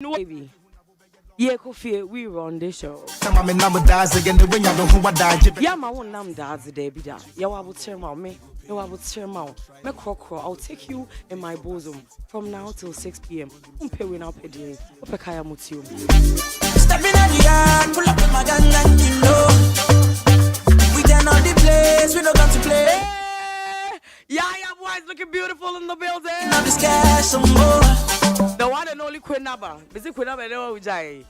Baby. Yeah, Kofi, we run the show. Yeah, my one name dad's the baby. Yeah, I will tell me. No, I will tell me. I'll take you in my bosom from now till 6 p.m. Pay now, pay day. Opekaya Mutiu. Stepping at the yard, pull up in my gun and you know. We turn on the place, we don't come to play. Yeah, boys looking beautiful in the building. Now this cash some more. The one and only Queen Naba. Busy Queen Naba, no, we die.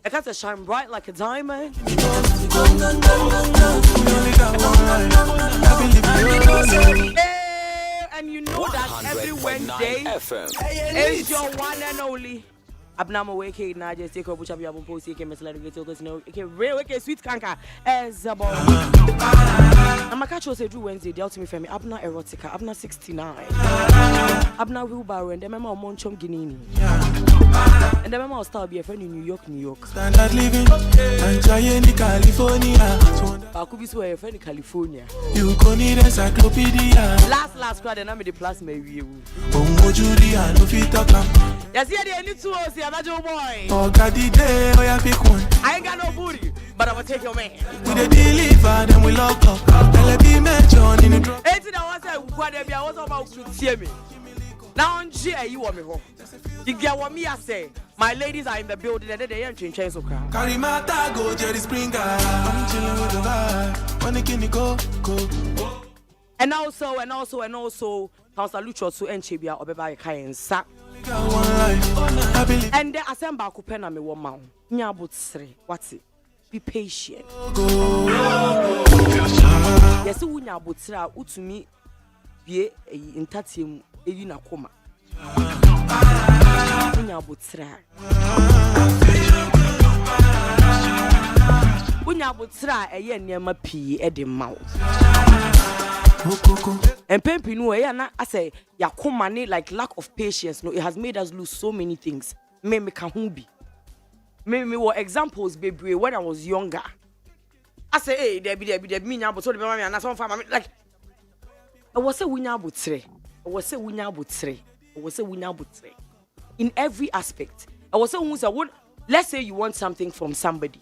I got to shine bright like a diamond. And you know that every Wednesday is your one and only. Abnama wake na just take up which have you post you can miss let get to know. Okay, real okay sweet kanka as about. I'm a catch say do Wednesday they ultimate for me Abna erotica Abna 69. Abna wheelbarrow and the memo Monchom Guinea. And the memo start be a friend in New York. Standard living and trying in California. I could be so a friend in California. You can need encyclopedia. Last crowd and I'm the plus maybe. Oh, Judy, I know fit talk. Yes, yeah, they need to see a magic boy. Oh, God, the day, oh, yeah, pick one. I ain't got no booty, but I will take your man. We the deliver, then we lock up. Let me mention in the drop. 18 hours, I was about to see me. Now, on G, you want me home. You get what me I say. My ladies are in the building and they ain't changing so crowd. Carry my tag, go, Jerry Springer. I'm chilling with the vibe. When the kidney go. And also, Pastor Lucho to Enchibia or Beba Kayan Sack. And the Assemble Kupena me woman. Nyabut sre. What's it? Be patient. Yes, who nyabut sra utumi be in tatim edina koma. Nyabut sra. Nyabut sra eye nyama pii e de mouth. And Pempinu, I say, Yakumani, like lack of patience. No, it has made us lose so many things. Me kahumbi. Me were examples, baby, when I was younger. I say, hey, there be me now, but so the mammy and some family like. I was a winner butre. In every aspect. I was a winner. Let's say you want something from somebody.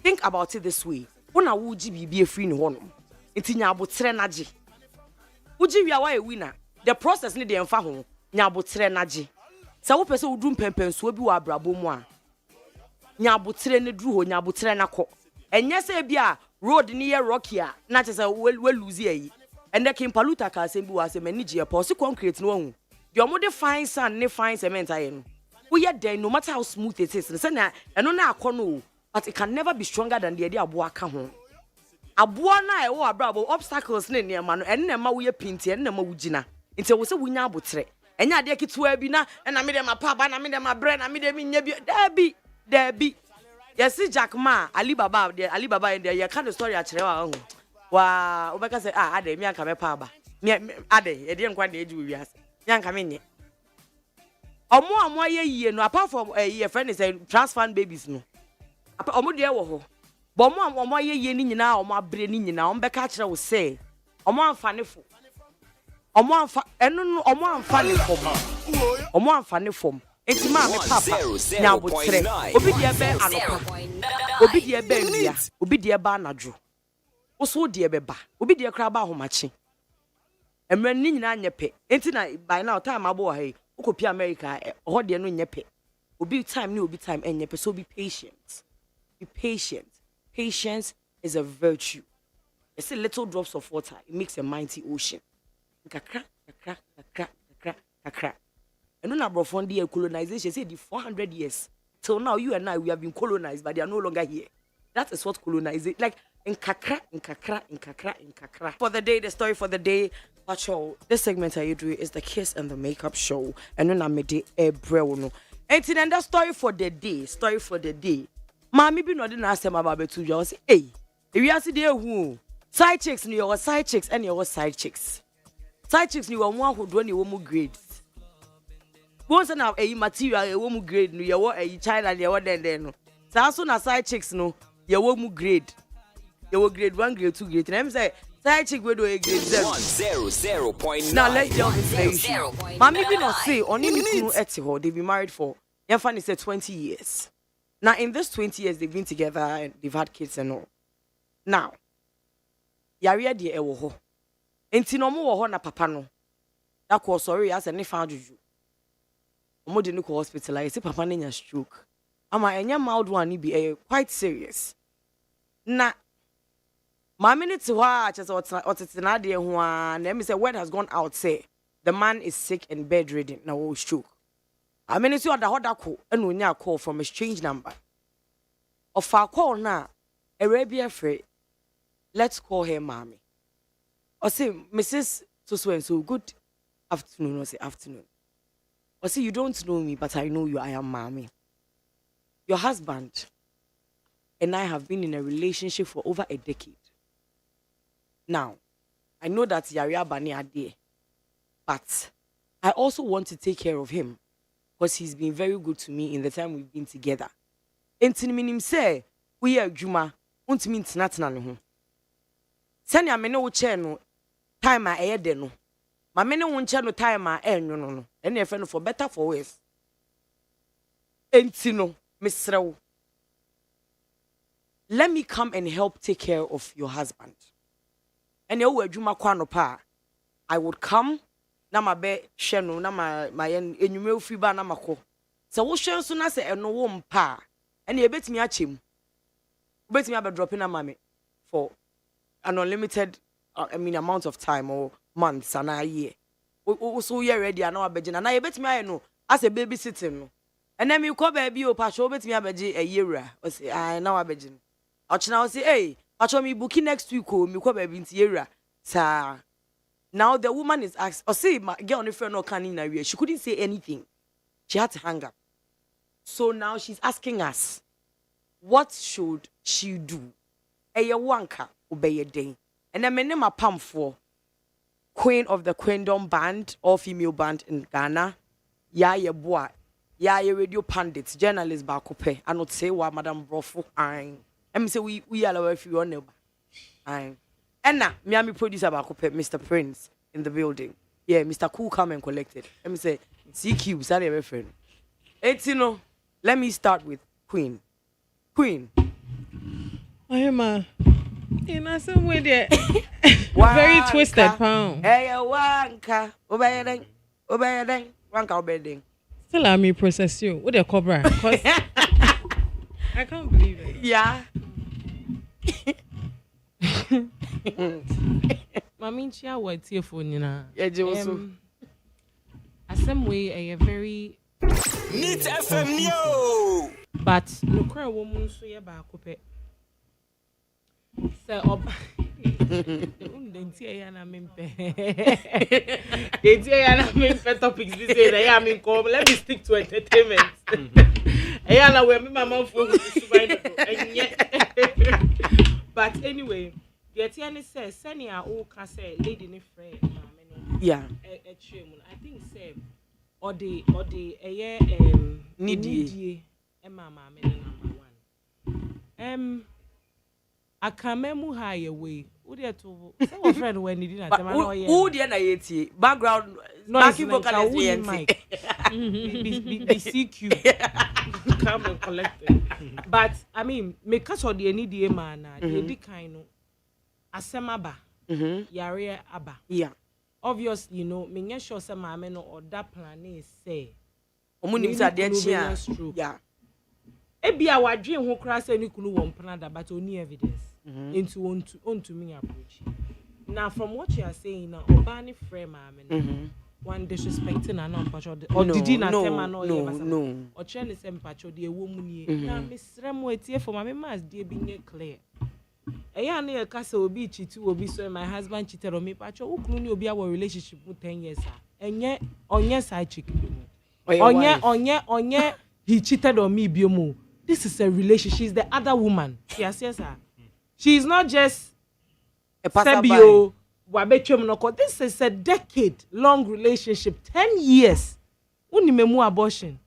Think about it this way. When I would be a free one. It's nyabotre naji. Uji wi awa e winner. The process ni de emfa ho nyabotre naji. Sa wo pese udum pempen so bi wa abrabo mu a. Nyabotre ne duru ho nyabotre nakọ. Enye se bia road ni ye rocky a na che se we lose yi. Ende Kim Paluta ka se bi wa se mani je pause concrete no hu. De omo de fine sand ne fine cement aye no. We ye den no matter how smooth it is. Se na eno na akọ no, but it can never be stronger than the abo aka ho. Aboa na e wo abrabo obstacles ne ne ma no enne ma wo ye pinti enne ma wo gina nti wo se wunya abotre enya ade kitua bi na na me dem apa na me dem abre na me dem nya bi dabi yes Jack Ma Alibaba and there you can the story akere wa obeka say ade mi anka me pa ba me ade e de nkwa de eji wiase mi anka me nye omo ye yie no apart from ye friend is transfer babies no omo de wo ho Omo ye ni nyina omo abre ni nyina omo beka kire wo se omo amfanefo omo amfa eno no omo amfanefo enti ma me papa nya botre obi de be anopa obi de be awia obi de ba anadwo wo so de be ba obi de kra ba ahomache emre ni nyina nyepe enti na by now time abo ha okopi America ho de no nyepe obi time enyepe so be patient. Patience is a virtue. It's a little drops of water. It makes a mighty ocean. Kakra. And when I from the colonization, say the 400 years till now, you and I we have been colonized, but they are no longer here. That is what colonization like. In kakra. For the day, the story for the day. Pacho, this segment I do is the kiss and the makeup show. And when I made it a brewno. And then the story for the day. Mommy be not ask them about betu you say, hey, if you see there who side chicks ni your side chicks and your side chicks. Side chicks ni one who do any woman grades. Once now a material a woman grade no your a child and your then no. So as soon as side chicks no your woman grade. Your grade 1, grade 2, grade 3. I'm say side chick we do a grade 0.9. Now let's jump into the issue. Mommy be not say only me kunu eti ho they be married for Your family said 20 years. Now, in this 20 years, they've been together and they've had kids and all. Now, Yaria de Ewoho. Entinomo wo na papa no. That was sorry as any found you. Omo de no hospitalize. Say papa na stroke. Ama enya mild one be quite serious. Na my minute to watch as otetina de ho an. Let me say word has gone out say the man is sick and bedridden. Now stroke. I mean, it's what the hot call and we now call from a strange number. Of our call now, Arabia free. Let's call her mommy. Or say, Mrs. So and so, good afternoon, or say afternoon. Or say, you don't know me, but I know you, I am mommy. Your husband and I have been in a relationship for over a decade. Now, I know that Yaria Bani are there, but I also want to take care of him. Because he's been very good to me in the time we've been together. Enti minim say we are Juma, untimi ntina ne ho. Sani amene wo che no time a eye de no. Ma mene wo nche no time a enyo no. Ene efe no for better for worse. Enti no misrew. Let me come and help take care of your husband. Ene wo adwuma kwa no pa. I would come na ma be hwe no na ma enyume ofi ba na mako se wo hwe so na se eno wo mpa ene ebetimi achem obetimi abe drop in mame for an unlimited amount of time or months and a year so you ready na abegina na ebetimi aye no as a baby sitting no ene mi ko baby o pa so obetimi abeje a year o say ah na abegina ochina o say hey pacho mi booking next week o mi ko baby nti year sa. Now the woman is asked, or say, my girl on the phone, no canning area. She couldn't say anything. She had to hang up. So now she's asking us, what should she do? Eye wanka obey a day. And I name a pam for Queen of the Queendom band, all female band in Ghana. Ya ye boy, ya ye radio pundits, journalists bakope. I not say what Madam Brofo. I say we allow if you on I. And now, Miami producer bakope, Mr. Prince in the building. Yeah, Mr. Cool come and collected. Let me say, CQ, sorry, my friend. Etino, let me start with Queen. Queen. I am in some way there. Very twisted pound. Hey, wanka. Obeying. Wanka obeying. Still, let me process you with a cobra. I can't believe it. Yeah. Mami chia what here for Nina. Yeah, Joso. Some way a very Neat FM yo. but no cry woman so ya ba kope. So ob Denti ya na mempe. Denti ya na mempe topics this day I mean come let me stick to entertainment. Eya na we me mama fo but anyway, the Etienne says, Senia o can say lady ni friend, yeah. I think say or the Needy. Mama number one. I can memu high away. Who there to some friend when you didn't who the na background noise vocalist the CQ come and collect it. But I mean, make us or the needy man the kind of asemaba yare aba. Yeah. Obviously, you know, me sure some mama no or that plan is say. Omunim sa de chia. Yeah. Ebi a wadwen ho kra say ni kunu won planada but only evidence. Into on to me approach. Now from what you are saying now, Obani frame mama one disrespecting and not patcho or did he not tell man no or chen is patcho the woman ye. Now Miss Remo etie for my mas dey being clear. Eya na kasa obi cheat obi so my husband cheated on me patcho ukunu ni obi our relationship for 10 years enye onye side chick onye he cheated on me biomo. This is a relationship. She's the other woman. Yes sir. She's not just a passerby. This is a decade-long relationship, 10 years. Unimemu abortion.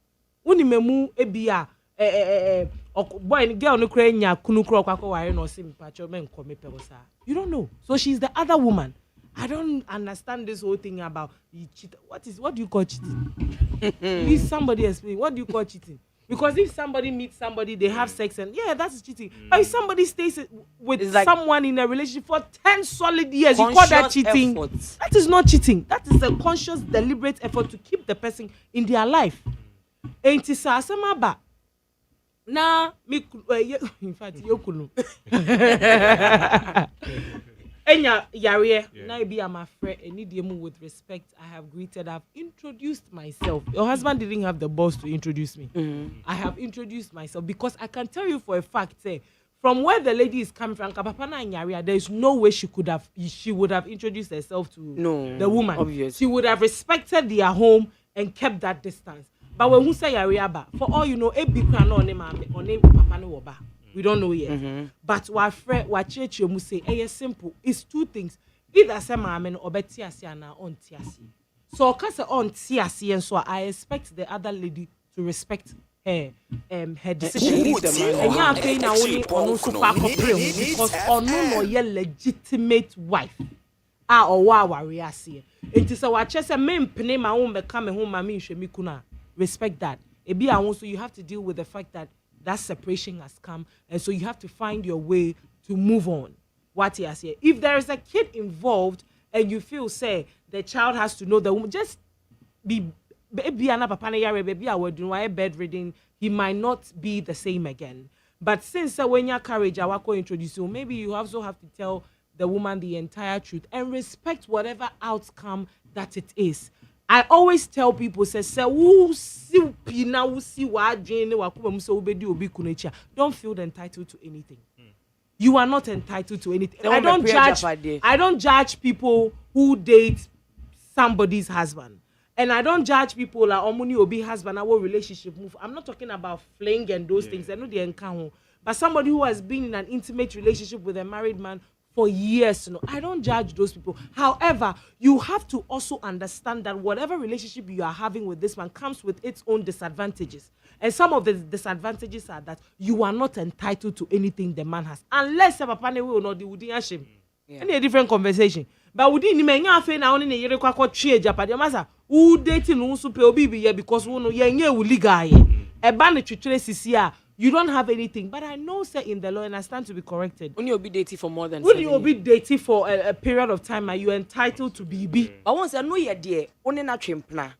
Unimemu ebia boy and girl no kure nya kunu kro kwako ware no sim pacho men come pewosa. You don't know. So she's the other woman. I don't understand this whole thing about you cheat. What do you call cheating? Please, somebody explain. What do you call cheating? Because if somebody meets somebody, they have sex, and that is cheating. But if somebody stays with someone in a relationship for 10 solid years, you call that cheating? Efforts. That is not cheating. That is a conscious, deliberate effort to keep the person in their life. Ain't it so? Na me in fact yokunu. Enya yare na be am afraid any with respect. I have greeted, I've introduced myself. Your husband didn't have the balls to introduce me. I have introduced myself because I can tell you for a fact, from where the lady is coming from, Kapapana and Yaria, there is no way she would have introduced herself to the woman. Obviously. She would have respected their home and kept that distance. But when who say Yariaba, for all you know, a big crown on him, Papa no Oba. We don't know yet. But what church you must say, simple. It's two things. Either say mama or betiasi na on tiasi. So cause on tiasi, and so I expect the other lady to respect her decision. And yeah, pay now only on super because on no legitimate wife. Or wariasi. It is a watch as a main penny my own become home mammy shemikuna. Respect that. Also you have to deal with the fact that separation has come, and so you have to find your way to move on. What he has here. If there is a kid involved and you feel say the child has to know the woman, just be baby and papa na baby I would do bedridden, he might not be the same again. But since when your courage I will introduce you, maybe you also have to tell the woman the entire truth and respect whatever outcome that it is. I always tell people, don't feel entitled to anything. You are not entitled to anything. I don't judge people who date somebody's husband. And I don't judge people like Omuni Obi husband, our relationship move. I'm not talking about fling and those things. I know they encounter. But somebody who has been in an intimate relationship with a married man for years, I don't judge those people. However, you have to also understand that whatever relationship you are having with this man comes with its own disadvantages. And some of the disadvantages are that you are not entitled to anything the man has. Unless a papa will not do shame. Any different conversation. But we didn't mean anything now in a year Japan. Who dating who super obi because we know you legal. A ban to you don't have anything, but I know, sir, in the law, and I stand to be corrected. When you'll be dating for more than when you'll be dating for a period of time, are you entitled to BB? But once I know you're dear, only not chimpna.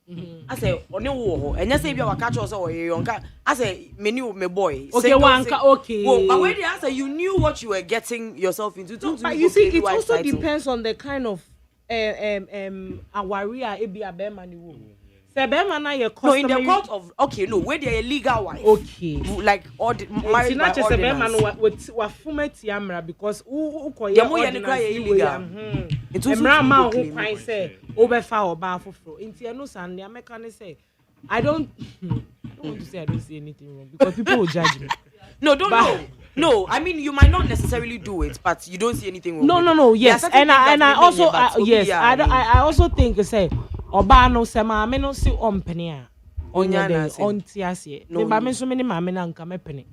I say, only war, and you say you are catch us or younger. I say, menu, my boy. Okay, okay. Well, but when the answer, you knew what you were getting yourself into. But you see, it also depends on the kind of awaria ABENA ni. No, in the court of where they are legal wife. Okay. Like married by ordinance. Because I don't want to say I don't see anything wrong because people will judge me. No, I mean you might not necessarily do it, but you don't see anything wrong. No, yes. And I also I also think say Obano sema me no si ompenia onya de ontiasie me ba me so me ni ma me na nka me pene.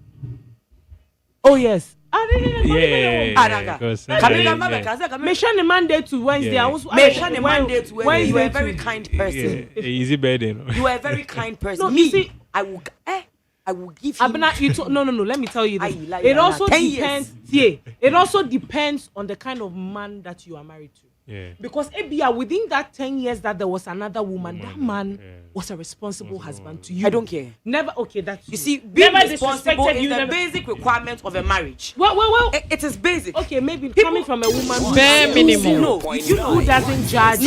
Oh yes. Me shane Monday to Wednesday. Me shane Monday to Wednesday. You are a very kind person. Easy burden. You are a very kind person. No, me, I will give you. No. Let me tell you this. It also depends. It also depends on the kind of man that you are married to. Yeah. Because within that 10 years that there was another woman, that man was a responsible husband to you. I don't care. Never. Okay, that's you see, being responsible is the basic requirement of a marriage. Well. It is basic. Okay, maybe coming from a woman bare minimum. Who doesn't judge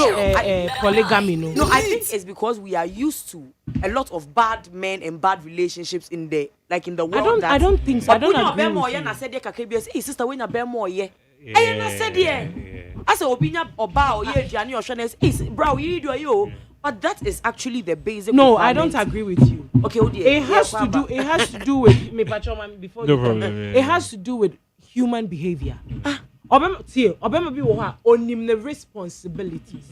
polygamy. No, I think it's because we are used to a lot of bad men and bad relationships in the world. I don't think so. I don't agree with you. Hey, sister, when you bear more, I said, I said, opinion about ye, bro, you. But that is actually the basic. No, I don't agree with you. Okay, it has to do with me, before. No problem. It has to do with human behavior. Obama bi wo ha onim the responsibilities.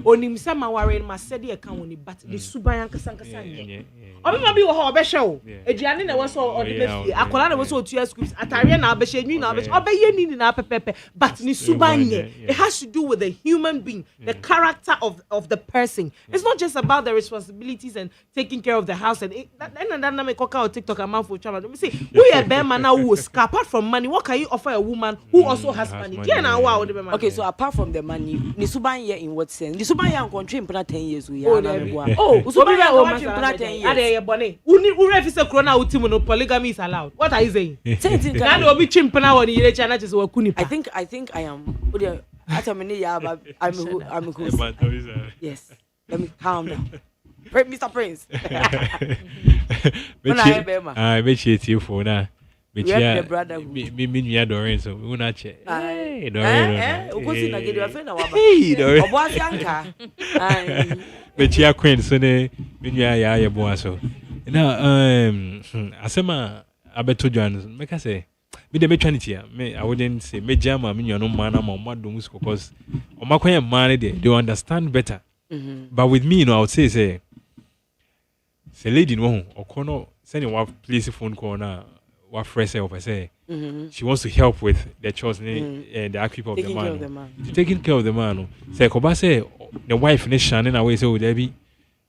Onim say ma ware ma said e kan woni but the suban ankasa nye. Obama bi wo ha obehwe wo. Eduane na wo so ode be fie. Akola na wo so otua scripts atare na obehwe nwi na obehwe. Obeye ni na pepepe but ni suban nye. It has to do with the human being, the character of the person. It's not just about the responsibilities and taking care of the house and that na me koka on TikTok amount for travel. Let me say, we a bear man now who apart from money, what can you offer a woman who also has money? Okay, so apart from the money, ni suban ye in what sense? Ni suban ya nkontwe mpana 10 years we ya. Suban ya nkontwe mpana 10 years. Ade ye bone. Uni refise corona ultimo no polygamy is allowed. What are you saying? Na no obi chimpana woni yire chana chese wa kuni. I think I am. I'm yes. Let me calm down. Mr. Prince. I bet you for now. We have the brother who. Me adoring so we not check. Hey, Doreen. Ukosi na gedi afena waba. Hey, Doreen. Obo asianka. Bet you queen so ne me ya bo so. Now asema abeto Joan make I say me de me twanity me I wouldn't say me jama me no man am madum because o makwan man they understand better. But with me, I would say lady no okono send one place phone call now what fresh say she wants to help with the chores and the active of the man. Taking care of the man. Say Koba say the wife is shining away so Debbie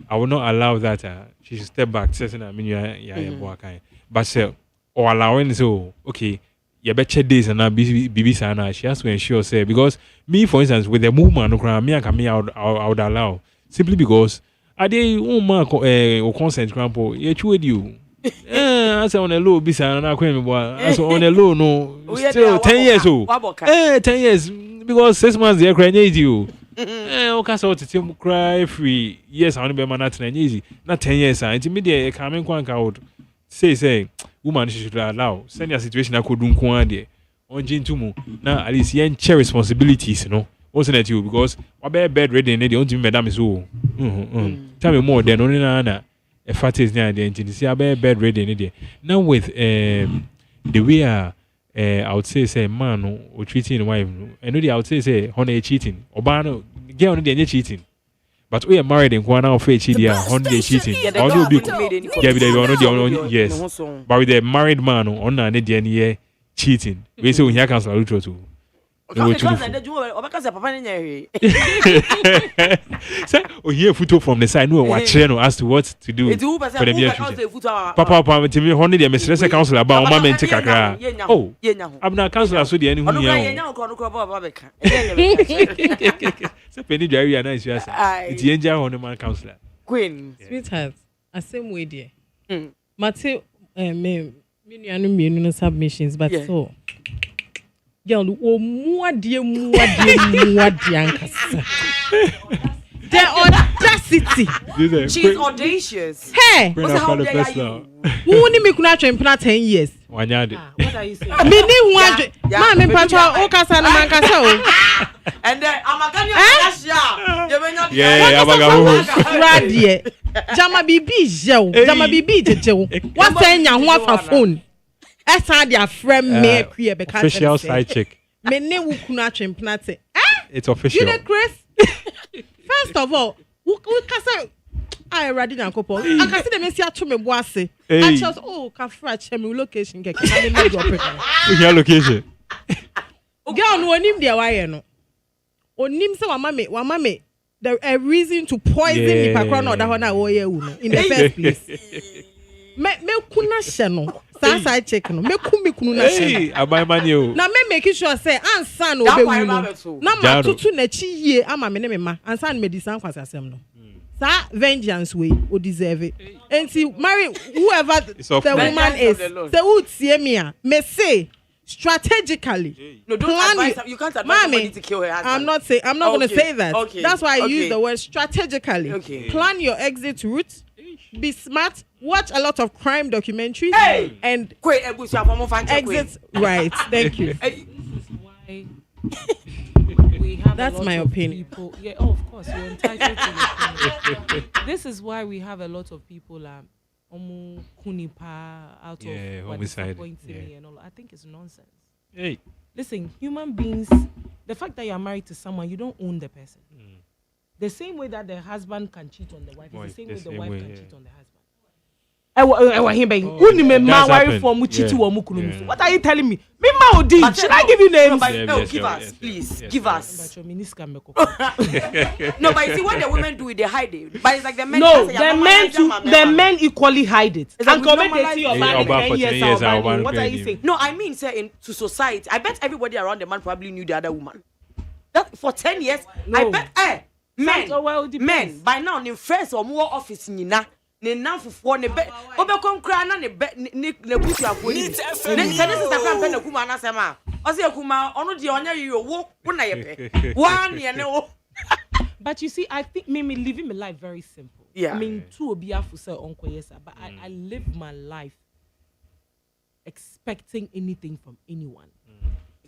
I will not allow that she should step back saying I mean yeah but say or allowing so okay you betcha days and now BB sana she has to ensure say because me for instance with the movement me I would allow simply because I dey woman o consent grandpa you with you I say on a low bisa na kwem boy I say on a low no still 10 years old 10 years because 6 months there cry need you o ka so to cry free yes I want be man na easy na 10 years and me dey come in kwanka would say woman she should allow send your situation akodu nko ade on jintumu na at least yen share responsibilities no what's that you because what bed ready they don't madam is oh tell me more than only na a fat is near the engine see a bed ready now with the way I would say man or treating wife and I would say honey cheating or bano girl no cheating but we are married in one of cheating honey cheating yes but with the married man on an Indian cheating we say we here cancel too. Say, here photo from the side. No, what channel as to what to do for the future. Papa, to me, honey, the Mr. Council about mama and take a car. Oh, I'm not councillor, so the anyone. So penny diary and nice. It's the angel on the man councillor. Queen, sweetheart, a same way, dear. Matthew, me, no submissions, but so. Girl, more dear the audacity. She's audacious. Hey, what's how dare you? Who only make una train 10 years? What are you saying? Me ni one. Ma me patwa o kasa na man kasa o. And then amaganya Russia. You may not. Yeah, radie. Jama bibi jew. Jama bibi jejew. What say nya ho afa phone? Esa dia friend me akua be kasa. Official side chick. Me ne wo kuna train plate. It's official. You know Chris? First of all, we kasa I ready na kopo. I can see them see ato me boase. I just kafra che me location get. I me drop it. Which location? Girl no onim dia why no. Onim say wa mame there a reason to poison me pakra no da ho na wo ye wu no in the first place. Me kuna hye no. Sa check no. Me kunu na hye. Abai man you. Na me make sure say ansa no be wu no. Na ma tutu na chi yie ama me ne me ma. Ansa na me di san kwasasem no. Sa vengeance way o deserve it. And see marry whoever the woman is. Say who tie me a me say strategically. No, don't advise. You can't advise somebody to kill her husband. I'm not going to say that. Okay. That's why I use the word strategically. Okay. Plan your exit route. Be smart. Watch a lot of crime documentaries. Hey! And exit right. Thank you. Hey. This is why we have that's my opinion. People, yeah, of course, you're entitled to your opinion. This is why we have a lot of people kunipa out of homicide. Me and all. I think it's nonsense. Hey. Listen, human beings, the fact that you are married to someone, you don't own the person. The same way that the husband can cheat on the wife is the same way the wife can cheat on the husband. What are you telling me? Should I give you names? Give us, please. Give us. No, but you see what the women do, they hide it. But it's like the men. No, the men equally hide it. And they see your man 10 years. What are you saying? No, I mean, say to society. I bet everybody around the man probably knew the other woman. That for 10 years, I bet. Men. By now, in friends or more office, Nina. Ne nanfofo ne be obekom kra na ne busu afo ni ne se ne sister kra pe na kuma na sema o se kuma onu de onya yi wo na ye pe wa ne ne wo. But you see, I think me living my life very simple. Yeah. I mean, to obi afu say onko yesa, but I live my life expecting anything from anyone.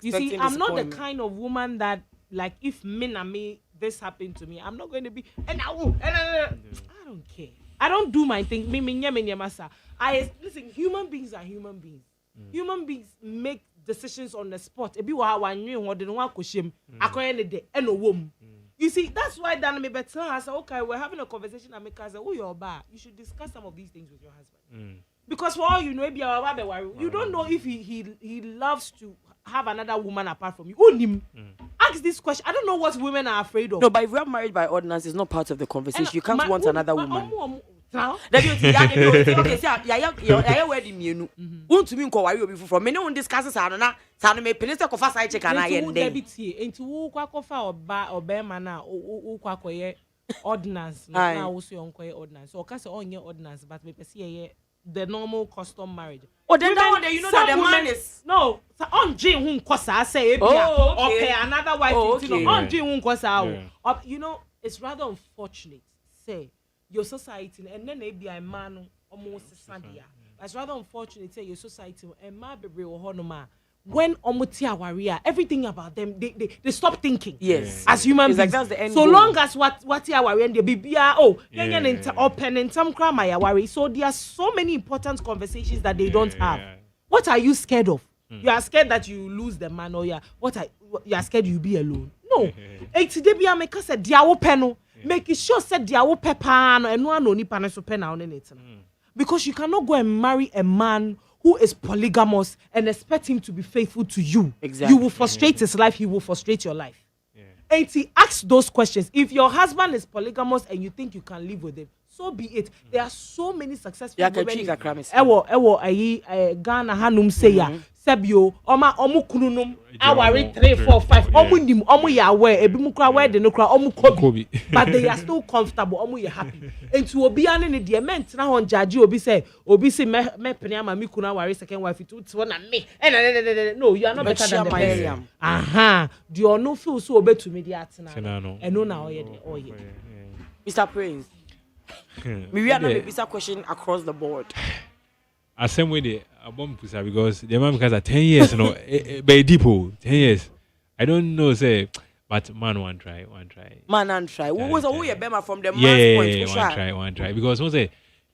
You see, I'm not the kind of woman that, like, if me this happened to me, I'm not going to be I don't care. I don't do my thing. Listen, human beings are human beings. Human beings make decisions on the spot. You see, that's why Dan me better. I said, okay, we're having a conversation. I make us say, oh, you're bad. You should discuss some of these things with your husband. Because for all you know, you don't know if he loves to have another woman apart from you. Ask this question. I don't know what women are afraid of. No, but if we are married by ordinance, it's not part of the conversation. You can't want another woman. Now? Okay, wedding me. Want to mean worry you from me no discuss sana me penisa ko fa side check na ye ndem. Enti wo kwa kofa oba ma na wo kwa koye ordinance na wo so yonkoye ordinance. So ka say onye ordinance but me pese ye the normal custom marriage. Oh, then that one there, you know that the man is no. So on Jane hun kosa say okay, another wife you know on Jane hun kosa. You know, it's rather unfortunate say your society and then maybe a man almost sandia. It's rather unfortunate say your society and my baby or honoma. When omutia warrior, everything about them they stop thinking. Yes. As human beings. Like that's the end so goal. long as what ya warrior and the BBA open and some crime ya worry. So there are so many important conversations that they don't have. What are you scared of? You are scared that you lose the man or you are scared you be alone. No. Today be make us a diawo peno. Make it sure said diawo pepano and no one only paneso pen on it. Because you cannot go and marry a man who is polygamous and expect him to be faithful to you. Exactly. You will frustrate his life, he will frustrate your life. And he asks those questions. If your husband is polygamous and you think you can live with him, so be it. There are so many successful women. Ghana Hanum say ya Sebio omu kununum awari 3 4 5 omu nim omu ya aware ebi mu kra where de no kra omu kobi but they are still comfortable omu ya happy enti obi ane ne de ment na hon judge obi say me pene ama mi kunu awari second wife it na me no you are not better than the person do you no feel so obetumi de atena eno na oye Mr. Prince. We are not a visa question across the board. I same way the bomb pusa because the man because 10 years, you know, by deep 10 years. I don't know say, but man one try. Man and try. What was a way bema from the man's point? One try because one say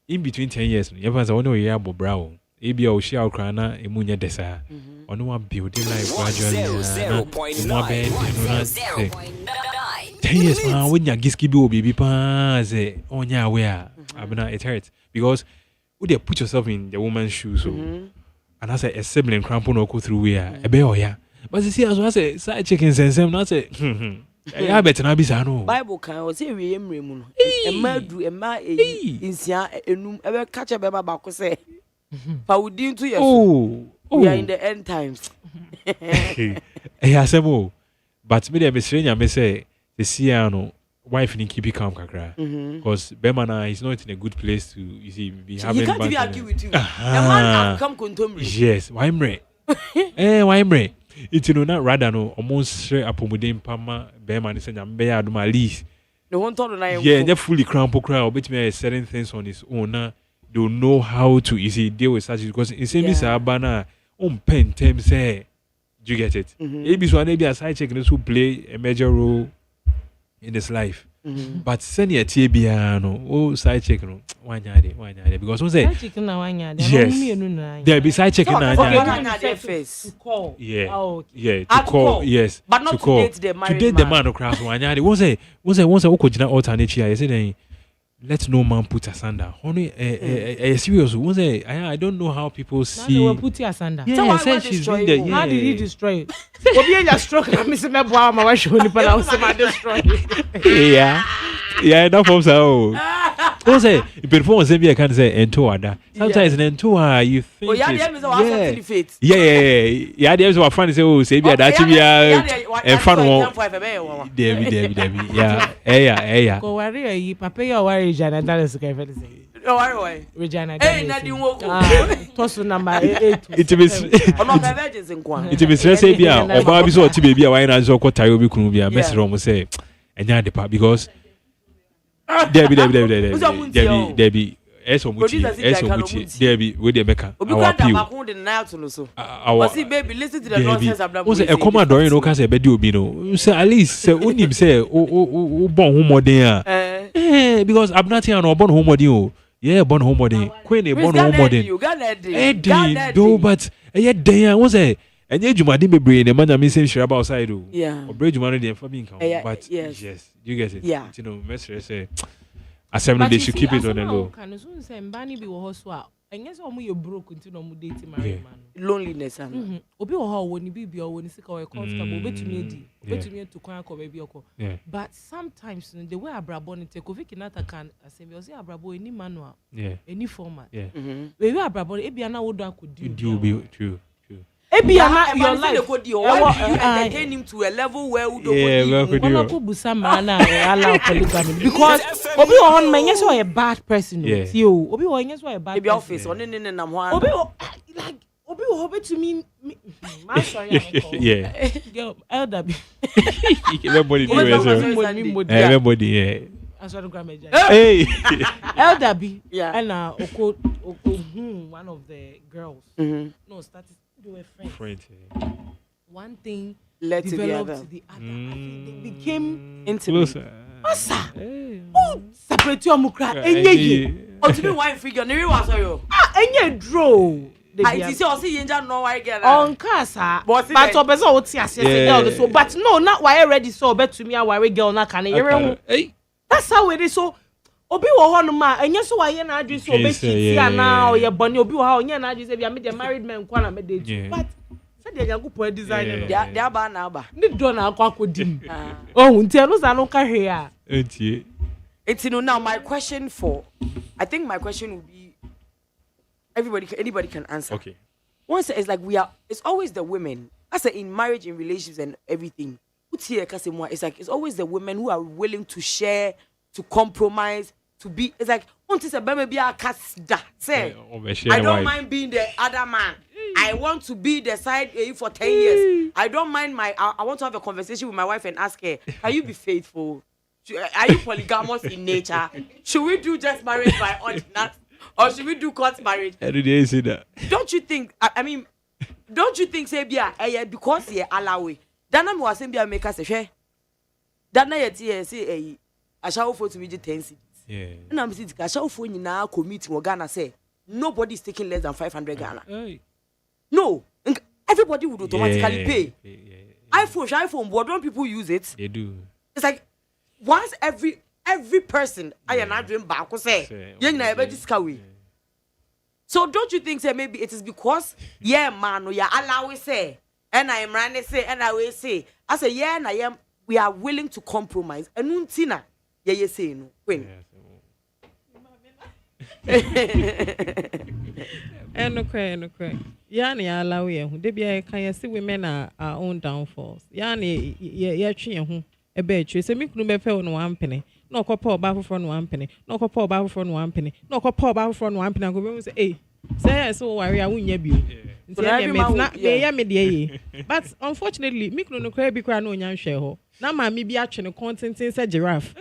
in between 10 years, you ever say one year bo brow. Ebi o share krana emunya desa. Ono one building life gradually. 10 years man when you giski bi obi pa say onya aware. Abena it hurts because would you put yourself in the woman's shoes so and I say a sibling crampon or go through where a bear ya but you see as I say side chicken sense not say I better not be sano Bible can say we emre e ma du e ma insia enum e catch a beba ba ko say fa wudin to yes we are in the end times asemo but me dey be strange me say the siano wife need keep it calm kakra because Bemana is not in a good place to be having. He can't even argue with you. The man come contomri. Yes, why mre? Why mre? It's not rather no almost straight apomudin pama Bemana is saying be aduma at least. No one told na. Yeah, they fully cramp crowd, but me certain things on his own. Don't know how to deal with such because in same this abana pen terms say. Do you get it? Maybe so maybe a side check who play a major role in his life. but senior tie bia no o side check no wanya because we say chicken na wanya yes there be side check na wanya first to call. Yeah, to to call, yes. But not to call. date the married To date the man no cross wanya we say okojina alternate here, you say then let no man put asunder. Honey, serious. We say I don't know how people see. Now they will put you asunder. So Yeah, why say would she's destroy been there. you? Yeah. How did he destroy it? Obi enya stroke na me say me boa ma wa show ni pa na say ma destroy it. Yeah, that forms out. What say? Before say be can say ento ada. Sometimes ento you think. Oh, yeah, there is a certain faith. Yeah. There is what friend say oh say be that be a fan one. Debbie. Yeah. Go worry yi papa ya worry Jana Dallas ka fe say. No worry. Regina. Hey, na di wo. Tosu number 8. It be Ono ka virgins nkwa. it be stress say be a oba bi so ti baby a why na so kwata obi kunu bi a message rom say enya depa because Debbie. Eso muti. Debbie, we dey make Obi our kwa da appeal. ba kun de na to no so. Our See baby listen to the nonsense abla. o say e come adore no ka say be di obi no. Say at least say onim say o bon ho modern a. Because abnati an o bon ho modern o. Yeah, bon ho modern. Queen e bon ho modern. You got that. Do but e den o say enye jumade bebre ne manya me say shiraba outside o. Yeah. Obre jumade dey for me kan. But yes. You get it. Yeah. You know, mestre say assembly they should keep it on the low. Kan so say mbani bi wo ho so a enye say omo ye broke nti no mo date married man. Loneliness and. Obi wo ho woni bibi o woni sika o comfortable obetumi edi obetumi to kwan akọ baby okọ. But sometimes the way abrabo no take Kofi Kinata can assembly o say abrabo any manual. Any format. We abrabo e bia na wo do akodi. Do be true. Ebia your life you entertain him to a level where we don't go busa mana allow polygamy because obi on menye so a bad person see o obi o menye so a bad person office on ne nam ho obi like obi o hope to me man sorry girl elder be everybody asoro grandma hey elder be and one of the girls no started do a friend. One thing led developed to the other. They became intimate. Masa. Oh, separate your mukra. Enye. O to be one figure. Niri was yo. Enye draw. I see. O see yenja no why get. On casa. But obeso o ti ase girl so. But no, not why ready so bet to me a worry girl na kan. That's how it is so. Obi wo ho no ma enye so waye na adwe so obi chiti ana o ye bone obi wo ha onye na adwe se bia me the married man kwa na me dey but said the Nyankopon design no they aba na aba ni do na akwakodim oh ntia no sa no ka hwe a entie it's now my question my question will be anybody can answer. Okay. Once it's like it's always the women. I say in marriage, in relationships and everything. It's like it's always the women who are willing to share, to compromise, to be. It's like say I don't mind being the other man. I want to be the side for 10 years. I don't mind I want to have a conversation with my wife and ask her, can you be faithful? Are you polygamous in nature? Should we do just marriage by ordinance? Or should we do court marriage? Every day say that. Don't you think, don't you think, say, because you allow it? Dana was saying, make us a share. Dana yet, say, I shall for to me 10 cities. Yeah. And I'm saying, I shall for you now commit to Ghana, say, nobody is taking less than 500 Ghana. No, everybody would automatically pay. iPhone, but don't people use it? They do. It's like, once every person I am not doing back say you never discover. So don't you think say maybe it is because man or allow we say and I am running say and I will say I say and I am we are willing to compromise and untina you say no when Okay. Yani allow you. They be can you see women are our own downfalls. Yani twi ho e be twi say me kunu be fe no 1 penny. No kopa oba for no 1 penny. No kopa oba for no 1 penny. No kopa oba for no 1 penny. Go be say eh say so worry I wunya bio. But unfortunately me kunu no kra bi kra no nya hwe ho. Na ma me bi atwe no content say giraffe.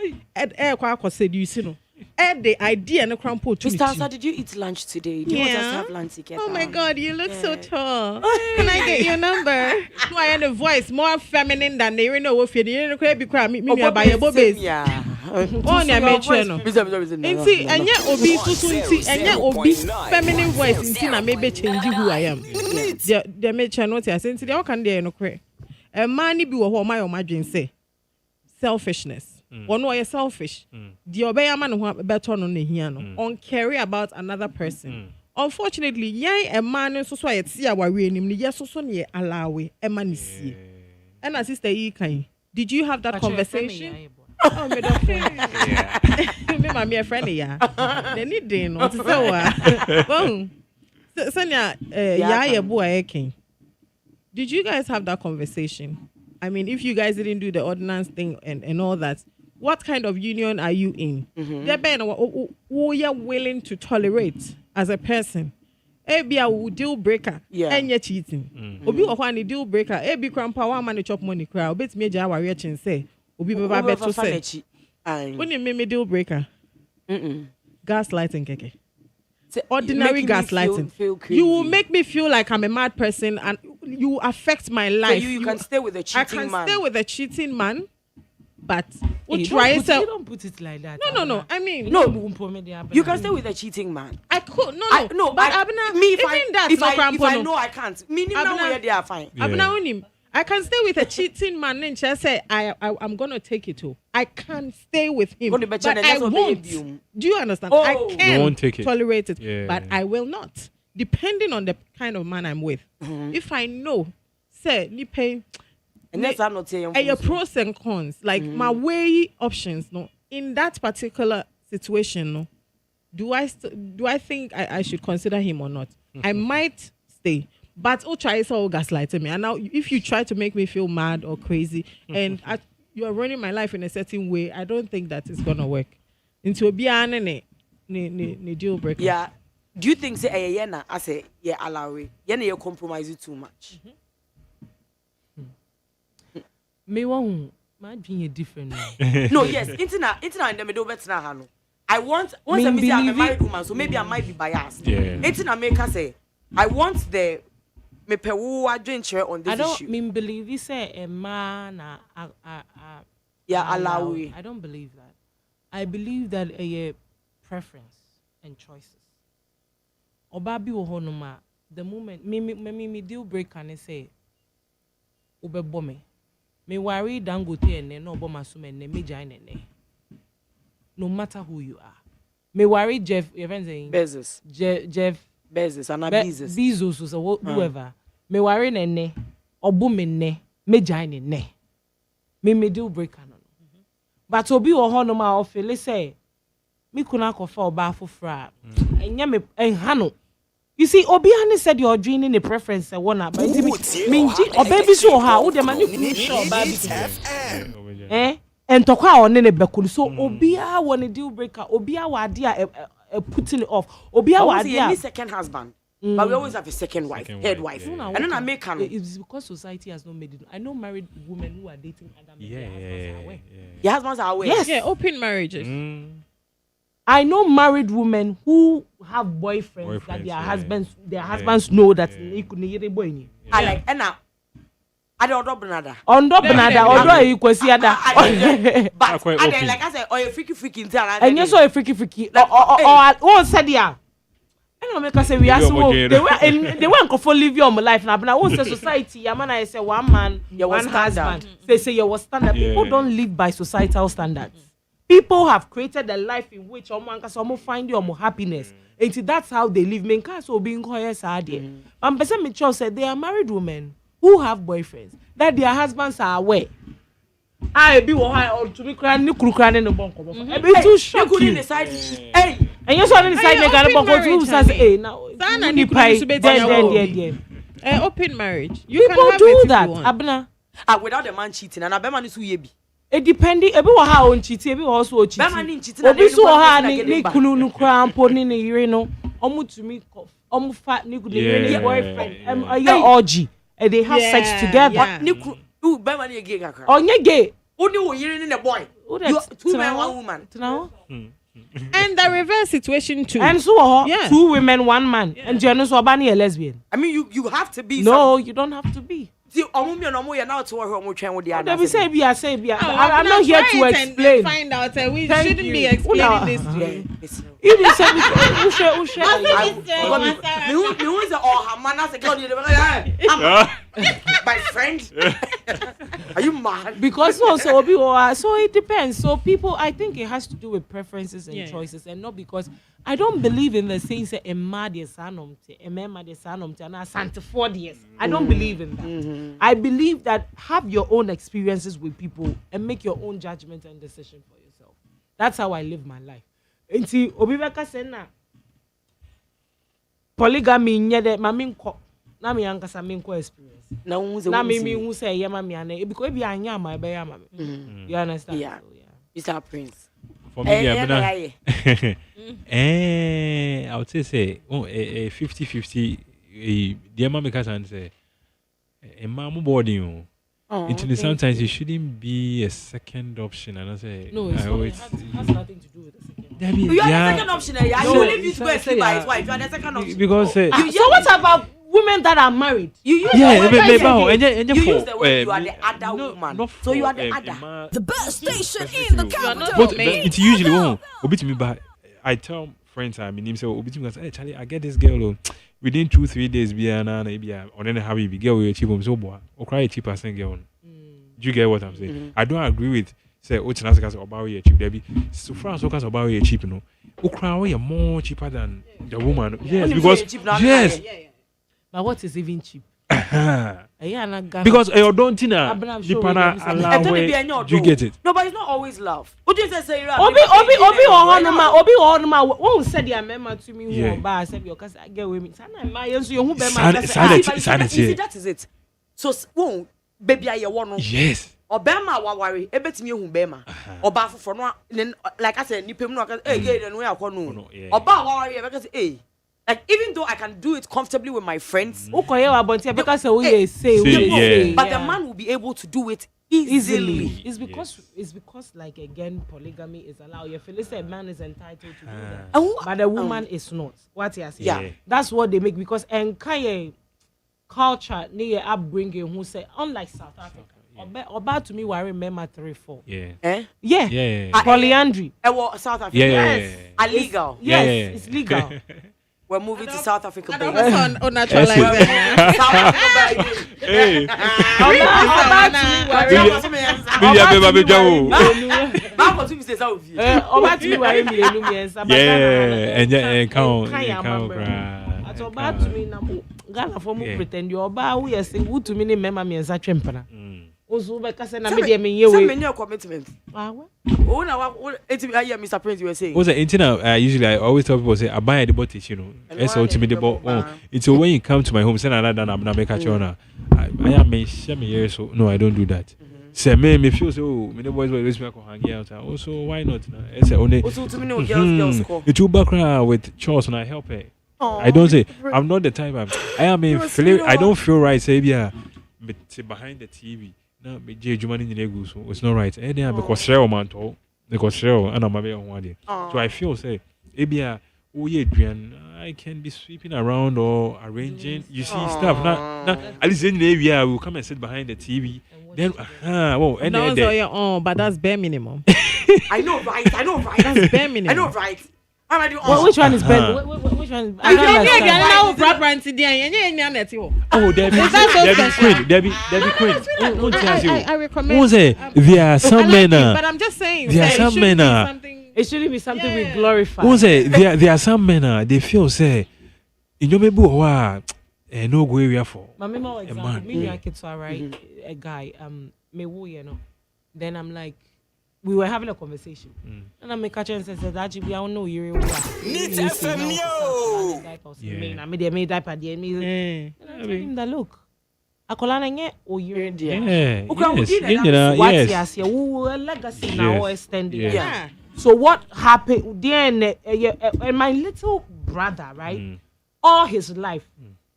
Kwa akose du si no. The idea and the crown opportunity. Mr. Asa, did you eat lunch today? Do you want us to have lunch together? Oh my God, you look so tall. Can I get your number? No, I had a voice more feminine than they know if you didn't be crying. Me buy your bobbies. Yeah. Oh, ne meche no. Nti enye obi susu nti enye obi feminine voice nti na maybe change who I am. The meche no ti ase nti de o kan de no kre. E man ni bi wo ho my omadwen say selfishness. One way selfish. The obey man who better no ne hia no. On care about another person. Unfortunately, yai a man so yet see our way nim ni yes so ne allow e man see. And a sister yi kan. Did you have that conversation? Oh, me don't me my a friend ya. They need din what to say wa. Bon. Sanya ya boy king. Did you guys have that conversation? I mean, if you guys didn't do the ordinance thing and all that, what kind of union are you in? Who you're willing to tolerate as a person? Be a deal breaker, and you're cheating. Obi one deal breaker. Be grandpa one man chop money crowd. Bet me jawa rich and say, Obi baba bet to say. When you make me deal breaker, gaslighting keke. Ordinary gaslighting. You will make me feel like I'm a mad person and you affect my life. So you can stay with a cheating man. I can stay with a cheating man, but you don't put it like that. No. I mean, you can stay with a cheating man. I could no. But Abena, if I know I can't. Minimum where they are fine. Abena, I can stay with a cheating man and just say I'm gonna take it too. I can stay with him, but I won't. Do you understand? I can tolerate it, but I will not. Depending on the kind of man I'm with. If I know, say ni pay, and that's I'm not saying your pros and cons, like my way options. No, in that particular situation, no, do I think I should consider him or not? I might stay. But try so gaslighting me. And now if you try to make me feel mad or crazy and you are running my life in a certain way, I don't think that it's gonna work. Into a biane ne deal breaker. Yeah. Do you think say yena I say allow it? Yena you compromise it too much. Me won't being a different No, yes. Internet in the middle better na hano. I want once I'm a married woman, so maybe I might be biased. Internet make her say I want the me pe wo adwen chere on this issue. I don't believe you say a man allow it. I don't believe that. I believe that a preference and choices. Obabi wo honoma the moment me deal break and say obebo me worry dangote ene no oboma so me me join ene. No matter who you are. Me worry Jeff even saying Bezos. Jeff Bezos and Bezos or whoever. Me worry nene, obu me ne, me join ne. Me deal breaker no. But obi wo ho no ma o feel say me kuna kofa oba fofra. Enya me enhano. You see obi ane said you're dreaming a preference e wona but minji obabi so ha wo de ma ne kunu sure oba bi. Entokwa on ne bekulu so obi a won deal breaker obi a wade a putting it off obi a wade a second husband. But we always have a second wife, head wife. And then I make it's because society has not made it. I know married women who are dating other men. Their husbands are away. Your husbands are away. Yes. Yeah, open marriages. I know married women who have boyfriends that their husbands know that they could need a boy. I like Anna. I don't know Bernada. Although you could see other. But I like I said, or a freaky and you saw a freaky or said yeah. I don't make say we are so they weren't for live your life now. But I won't say society. I say one man, one husband. They say you was standard. People don't live by societal standards. People have created a life in which someone find your happiness. And that's how they live. Men can't so being quiet sad. And person me said they are married women who have boyfriends that their husbands are away. I be what to be crying, in the bunker. I be too shocked. Hey. And you saw inside the garden says, "Hey, now you pay open marriage. You people can have do it that, Abena. Without the man cheating, and Abema is who ye be. It depending. Ebi wa ha on cheating, ebi also cheating. Obi so ha ni kunu nu krampo ni ne yire no. Omu to me, omu fat ni kunu ni boyfriend. Orgy. And they have sex together. Ni kunu Bema ni gay kakra. Onye gay. Only wo yire ni ne boy. Two men, one woman. And the reverse situation too. And so two women, one man. And you know so a lesbian. I mean you have to be. No, you don't have to be. See, you're now to her home train with the Let me say, be I say, be Oh, I'm not here to explain. Find out. We Thank shouldn't you. be explaining this to you. You didn't say who share. My friend, are you mad? Because so it depends. So people, I think it has to do with preferences and choices, and not because I don't believe in the saying say a mad is sanomte, a mad is sanomte, and a Santa 40 years. I don't believe in that. I believe that have your own experiences with people and make your own judgment and decision for yourself. That's how I live my life. And see, Obibeka said na polygamy nyede maminko na me yankasa minko experience. Na me who say yama me ane because e be anya ma be yama me. You understand? Yeah. So, yeah. Mr. Prince. For me, I would say, a 50-50. Dear Mamma Cassan say, a mamma boarding. Sometimes it shouldn't be a second option. And I say, No, it has nothing to do with the second. You are the second option. I No, will leave you to go and say sleep by yeah. his wife. You are the second option. Because So what about women that are married? You use yeah, the word you use the word you are the other woman. So you are the other. The best station in the capital. But it usually won't. Obit me, but I tell friends I mean him say obit me say, hey Charlie, I get this girl within 2-3 days be an maybe on any how we girl we cheap so boy or cry cheap percent girl. Do you get what I'm saying? I don't agree with say oh Chinese about you cheap there be so far so cause about you cheap no. Okra you more cheaper than the woman. Yes, because yes. But what is even cheap? Because you don't think you get it. No, but it's not always love. What do you say? Obi Ohonoma won't say the member to me who ba say because I get with me. Sana ma yenso you hu be ma. That is it. So won baby aye one. Yes. Obema wa worry ebetimi ehu bema oba fofo no like I said nipem no eh no yakonu oba wa worry because like even though I can do it comfortably with my friends Ukoye wa bonti because but the man will be able to do it easily. It's because like again polygamy is allowed. You feel say a man is entitled to do that. But the woman is not. What you say? Yeah. That's what they make because enkaye culture near upbringing who say unlike South Africa. About to me, I remember 3-4. Yeah. Yeah. Polyandry. South Africa. Yes. Illegal. Yes, it's legal. We're moving to South Africa. I don't naturalize South Africa. Hey. Ghana for me pretend you oba who you say who to me remember me ensa twempana ozu be ka say na me dey me yewe some many commitment oh na Mr. Prince you were saying what's the internet usually I always tell people say I buy the bottle you know it's ultimately the it's when you come to my home say na that I'm not make a chona I am me share me here so no I don't do that say me feel so many boys will always make hang out also why not it's only also to me no girls it will background with chores and I help her. I don't say I'm not the type I am in I don't feel right say yeah but behind the TV now me judgment in the so it's not right and then because share man to because share and I'm a one so I feel say ebia I can be sweeping around or arranging you see stuff now at least in the area will come and sit behind the TV then and no, so your own but that's bare minimum. I know right That's bare minimum. I know right. Well, which one is better? Which one? I don't understand. Oh, Debbie Queen. I recommend. Who's it? There are some men. But I'm just saying. There are some men. It shouldn't be something we glorify. Who's it? There are some men. They feel say, in your maybe no go area for. My memo example. Me and kids are right. A guy me woo you know. Then I'm like. We were having a conversation, and I make a chance and said, "Actually, we don't know you're Need FM yo." I made a diaper. And I told him that look, I call on it or you're in there. Yes. Legacy now extended. Yeah. So what happened? Then and my little brother, right? All his life,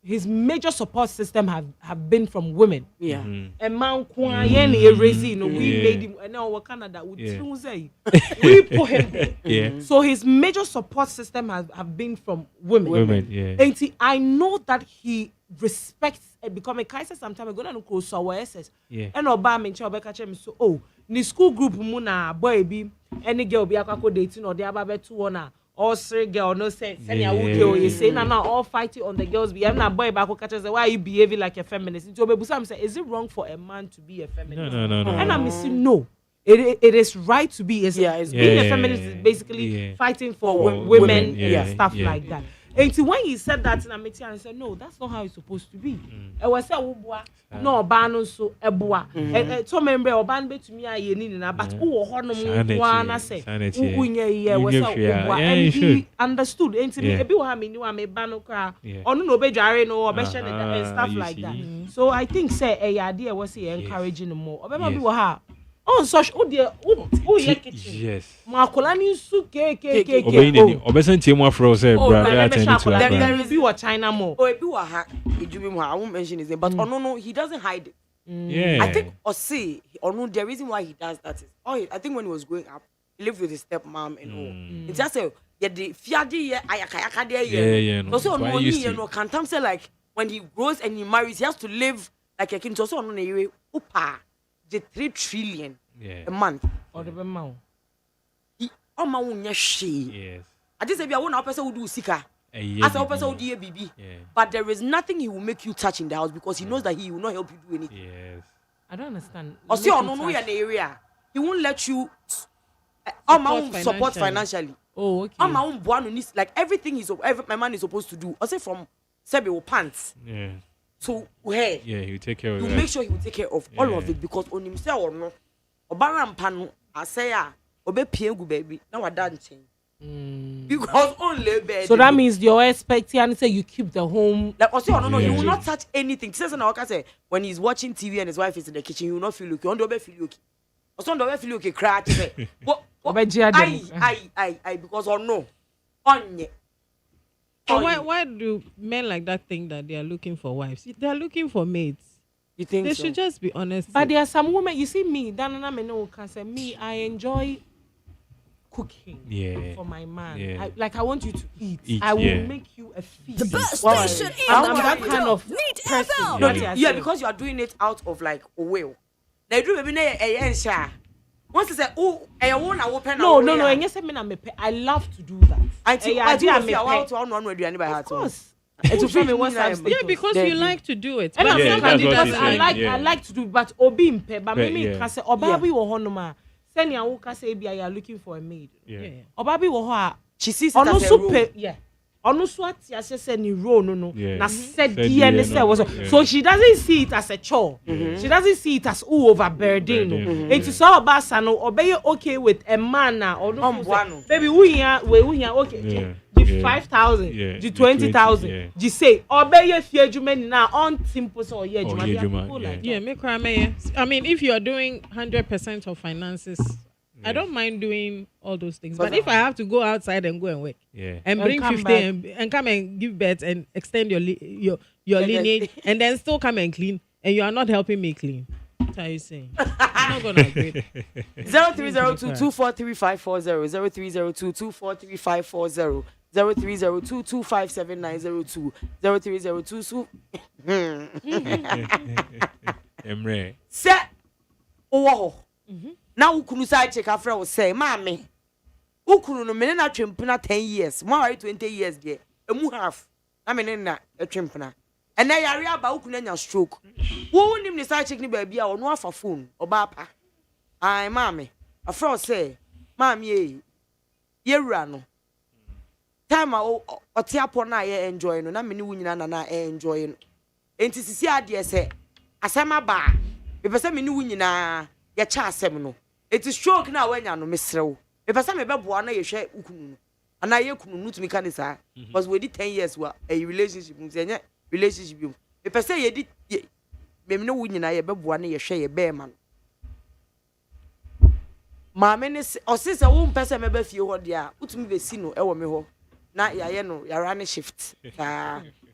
his major support system have been from women. Yeah. A man raising, we made him, and now Canada would say we put him there. Yeah. So his major support system have been from women. Women, yeah. And I know that he respects and become a Kaiser sometime ago and go so SS. Yeah. And Obama in Chobeka so oh ni school group muna boy be any girl be akako dating or they have two one all three girl no sense. Yeah. You say now all fighting on the girls be I'm not boy back catch say why are you behaving like a feminist? So baby Sam say is it wrong for a man to be a feminist? No. And I'm saying no. It is right to be being a feminist is basically fighting for women and stuff like that. And so when he said that in a meeting, I said, no, that's not how it's supposed to be. I was saying, no, ban so eboa. So member or ban be to me, I but honor say, and he understood. And to me, a bit what I mean, you are a banokra or no be jarring or and stuff like that. So I think say a idea was he encouraging more. Or oh, such oh dear, oh yeah, kitchen. Yes. Makolani su cake. Obesan team wa fro say brother Then review what China more. Oh, if you are I won't mention his name, but no, he doesn't hide it. Yeah. I think or no, the reason why he does that is I think when he was growing up, he lived with his stepmom and all. It's just the fiadi ayakayaka there. Yeah. So no, no, can't say like when he grows and he marries, he has to live like a king. So no, upa. The 3 trillion a month or the amount. He yes. I just say I want a person who do sika. As a person who do BB. But there is nothing he will make you touch in the house because he knows that he will not help you do anything. Yes. I don't understand. Or see, no, an area. He won't let you support financially. Oh, okay. My own one like everything my man is supposed to do. I say from Sebi or pants. Yeah. So hey, you take care of you that. make sure he will take care of all of it because on himself or no obara mpano asaya obe piegu baby na wadanting because only baby. So that means you're expecting and say you keep the home like also no he will not touch anything. Says na oka say when he's watching TV and his wife is in the kitchen he will not feel okay on the feel okay also on the feel okay cry say what I because or no onye. So why do men like that think that they are looking for wives? They are looking for mates. You think they so? should just be honest. But there are some women, you see me, Danana Meno can say, me, I enjoy cooking for my man. Yeah. I want you to eat. I will make you a feast. The best station in I'm that kind of person. Yeah, because you are doing it out of like a will. They do maybe a once they say, oh, I want to open. No. And yes, I love to do that. I think of course. Yeah, because you like to do it. And I like to do it, but obi mpe, but me can say obabi wo honoma. Send ya wo ka say bia you are looking for a maid. Obabi wo ho a she sees it as a role. Ono so ati ase say ni role no. Na said DNA say was so she doesn't see it as a chore. She doesn't see it as overburden. And to so obasa no obey okay with a man na or no. Baby we here okay. The 5,000, the 20,000. You say obey fear jumen na on simple so yeah, me cry me. I mean if you are doing 100% of finances I don't mind doing all those things. But if I have to go outside and go and work and bring 50 and come and give birth and extend your lineage and then still come and clean and you are not helping me clean, what are you saying? I'm not going to agree. 0302-243-540 0302-243-540 0302-257-902 0302 Emre. Say oh now ukunu side check after will say mommy ukunu no me na twempena 10 years mo are 20 years there emu half na me na twempena and na yare aba ukunu nya stroke wo nim ni side check ni ba bia ono afa phone oba pa ai mommy after will say mommy yewura no time oti apo na ye enjoy no na me ni wunyina na enjoy no enti sisi ade se asema ba be pese me ni wunyina ya cha asem no it is stroke na wanya no mesrew me pese me beboa na ye hwe ukunu no ana ye kunu no tumi kanisa because we did 10 years wa a relationship mu senye relationship mu me pese ye di me no wunyina ye beboa na ye hwe ye be ma no ma me ne osise wo mpese me ba fie ho dia utumi be si no e wo me ho na ya ye no ya run shift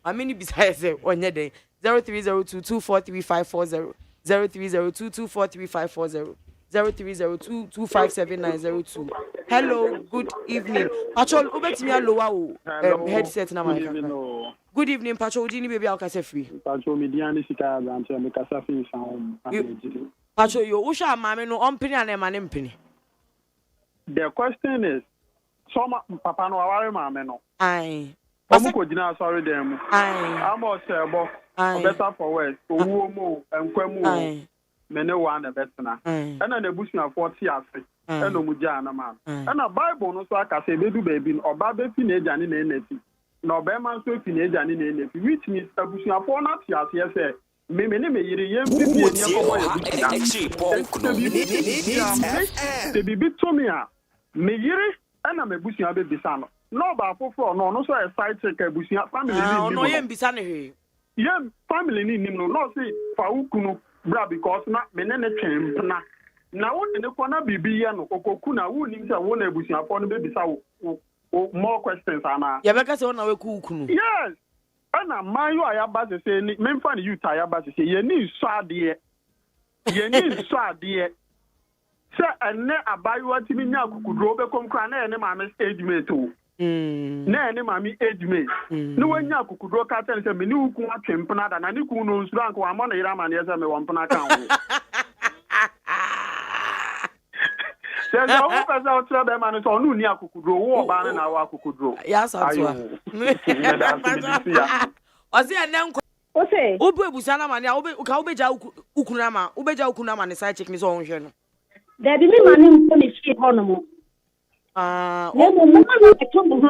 I mean besides say onye den 0302243540 0302243540 0302257902. Hello, good evening. Patrol, ubetimi alowa headset na my. Good evening, Patrol. Dini baby akase free. Patrol mediani sika branche me kasa fi san. Patrol, yo usha mame no ompini and ema nempini. The question is, some papa no aware mame no. Aye. Omu ko jina sorry dem. Aye. Amo sebo. Better for worse. Owo mo enkwemu. Aye. Mene one betena. Ena na bushna 40 afi. Ena mu ja na ma. Ena Bible no so aka say bedu baby no oba be fi na ejani na eneti. Na oba man so fi na ejani na eneti. Which means abushna for na ti ase say me me yiri yem fi ni akobo ye bibi to me a me yiri ena me bushna be bisa no. No ba foforo no so e side check abushna family ni. No yem bisa ne he. Yem family ni nim no say fa ukunu bra because na menene twempna na wo ne ko na bibi ye no kokoku na wo nim say wo na ebusuafo no bebisa wo more questions ana ye beka say wo na we ku ukunu. Yes ana mayo ayaba say ni memfa ni youth ayaba say ye ni so ade say ene abayo atimi nya kokudro be komkra na ene ma me age mate o na ene ma mi age mate no wanya kokudro ka tell say me ni ukun atwempna da na ni kun no nsura nko amo na ira ma ne say me wompna kan wo. Say no person out there be man so no ni akokudro wo oba na wa akokudro. Ya so to. Ozi ene nko Ose obu ebusana ma ne ka obeja ukunu ma obeja ukunu ma ne side check ni so onhwe no. there be me mani mpo ne fie ho no mo. Mo mo no to mo ho.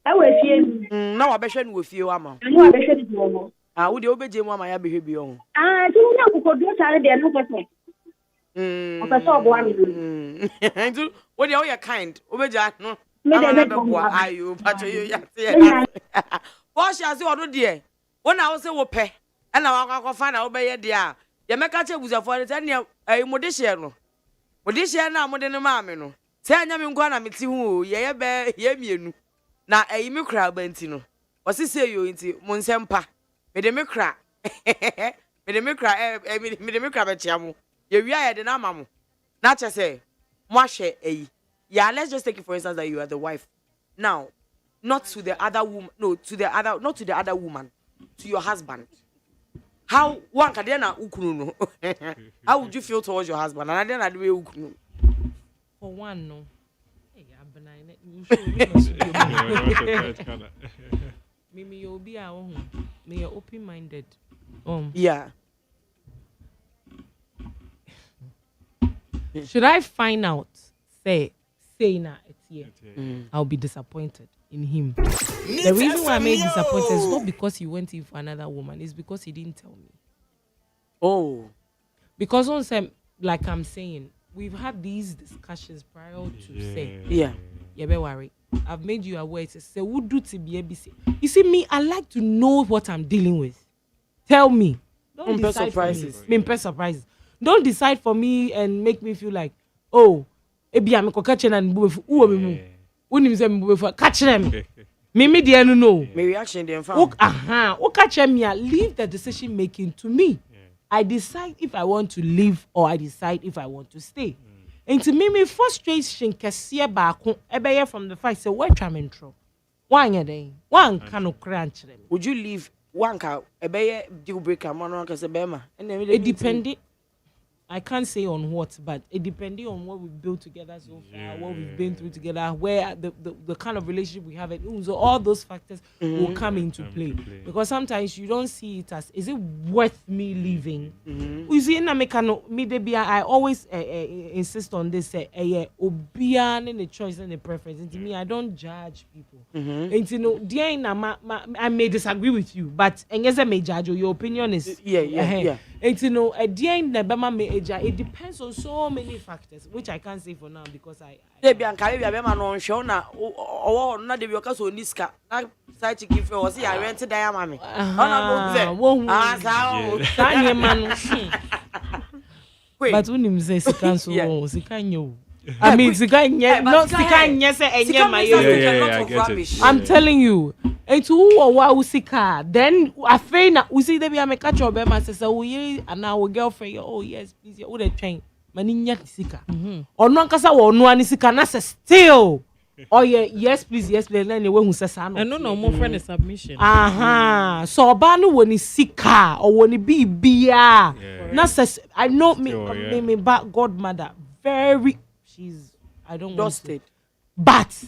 I we fie. Na wa behwe no we fie wa ma. Na wa behwe di mo. Wo de obeje mu ama ya behwe bi on. Ti mo na kokodu sare de no pese. O pese obo ami. Ndu wo de o ye kind obeja no. Me de be bo ayo pacho yo ya se. Bo sha se odo de. Wo na wo se wo pe. E na wa akwa na wo be ye de a. Ye meka che buzafo de ne mo de hye no. Mo de hye na mo de ne maame no. Se anya me ngwa na meti hu ye be ye mienu. Na mi kra banti no. O se se yo nti mo nsempa. Me de me kra. Me de me kra me de me kra be tia mo. Ye wi aye de na ma mo. Na che se mo ahwe eyi. Yeah, let's just take it for instance that you are the wife. Now, not to the other woman, not to the other woman, to your husband. How one kadena ukunu no? How would you feel towards your husband? And then I do ukunu. For one, no. Hey, ABENA. Mimi, you'll be our own. May you're open-minded. Yeah. Should I find out? Say na it's here. I'll be disappointed in him. The reason why I made disappointed is not because he went in for another woman, it's because he didn't tell me. Oh. Because on some, like I'm saying, we've had these discussions prior to say. Yeah. Yeah, be worry. I've made you aware to say would do to be ABC. You see me, I like to know what I'm dealing with. Tell me. Don't decide surprises. Surprises. Don't decide for me and make me feel like, oh, ebi am ko catch na mbubefu uwo me mu unim se mbubefu catch them me dey no know my reaction dey fam o catch me leave the decision making to me. I decide if I want to leave or I decide if I want to stay. And to me frustration kese ba ko ebe from the fact say what tram intro one day one can crunch them. Would you leave one ka ebe deal breaker man no kase be ma it depending. I can't say on what, but it depending on what we've built together so far, what we've been through together, where the kind of relationship we have, so all those factors will come into play. Because sometimes you don't see it as, is it worth me leaving? You see, I always insist on this, obian and the choice and the preference. And to me, I don't judge people. And you know, I may disagree with you, but I may judge your opinion is yeah. And you know, at the end, it depends on so many factors, which I can't say for now because I. No show na o na de bioka so niska na side chicken for o see I rent die mama. But when him say sikan so sikan yo. I mean sikan no sikan yes enye my. I get it. I'm telling you, Into who or wa usika. Then I feign na usi dey be am catch your bema say we and our girlfriend. Oh yes, please. You the train. Mani nya sika. Ono ankasa wo no ani sika na say still. Oh yeah, yes please, then the way who says I no more friend is submission. So oba no woni sika or woni bibia. Na says I know me back godmother very she's I don't dusted. But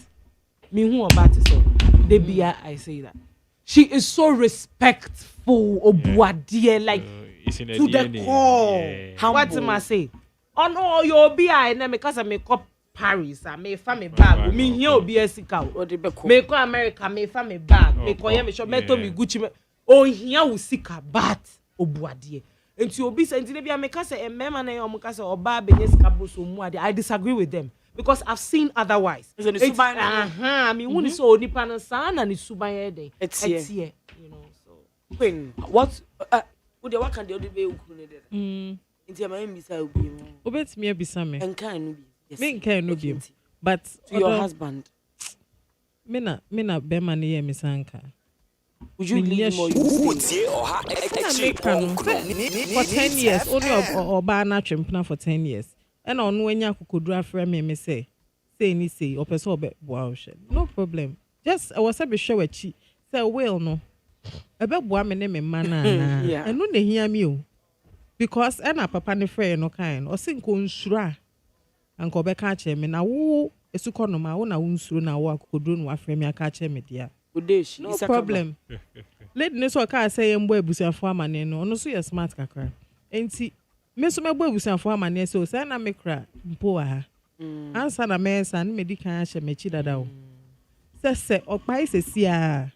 me who about it so they be I say that. She is so respectful obuadie like to the core. What am I say? On all your be I na because I make up Paris, I may family bag. Me here will be a sick out. Me go America, me family bag. Me go here, me show me to me Gucci. Oh, here will sick a bat. Obuadie. And to be sent to be a mekasa and mema na yomukasa or babenes kabuso muade. I disagree with them because I've seen otherwise. I mean, when it's so nipan san and it's subaye day. It's here, you know. So when what? What can the other way ukune? Into my misa ubi. Obet me abisame. And can be. Me can no be. But to your husband. Me na be man ye misanka. Would you leave more? For 10 years, only oba na twempna for 10 years. And on when ya kukudu afra me say or person be boa no problem. Just I was be sure wechi say well no. Ebe boa me ne me man na. And no ne hear me o. Because na papa ne friend no kind. O sin ko nsura. Anko be ka che me na wo esuko no ma wo na wo nsuro na wo akokodro no afre me aka che me dia. No problem. Lady ne so ka say embo ebusuafo amane no ono so ye smart kakra. Enti me so mebo ebusuafo amane so say na me kra mpo wa ha. Ansa na me nsa ne me di kan ahye me chi dada wo. Se opai se sia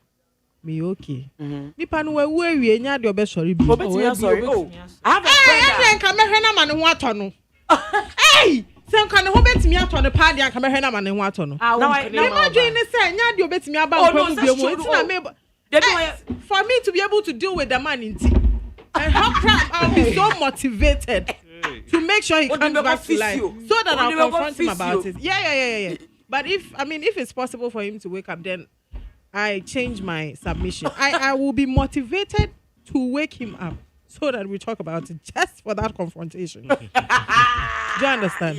me okay. Nipa no wawu awie nya de obesori bi. Obetimi sorry. Oh. I have a friend. Ka me hwe na ma ne ho ato no. Hey! Sen kan ho betimi ato no pa dia kan me hwe na ma ne ho ato no. Na ma dwen ne say nya de obetimi aba nkwa mu bi mu na me for me to be able to deal with the man in tea. And how crap I'll be so motivated to make sure he comes back to life so that I'll confront him about it. Yeah. But if it's possible for him to wake up, then I change my submission. I will be motivated to wake him up so that we talk about it just for that confrontation. Do you understand?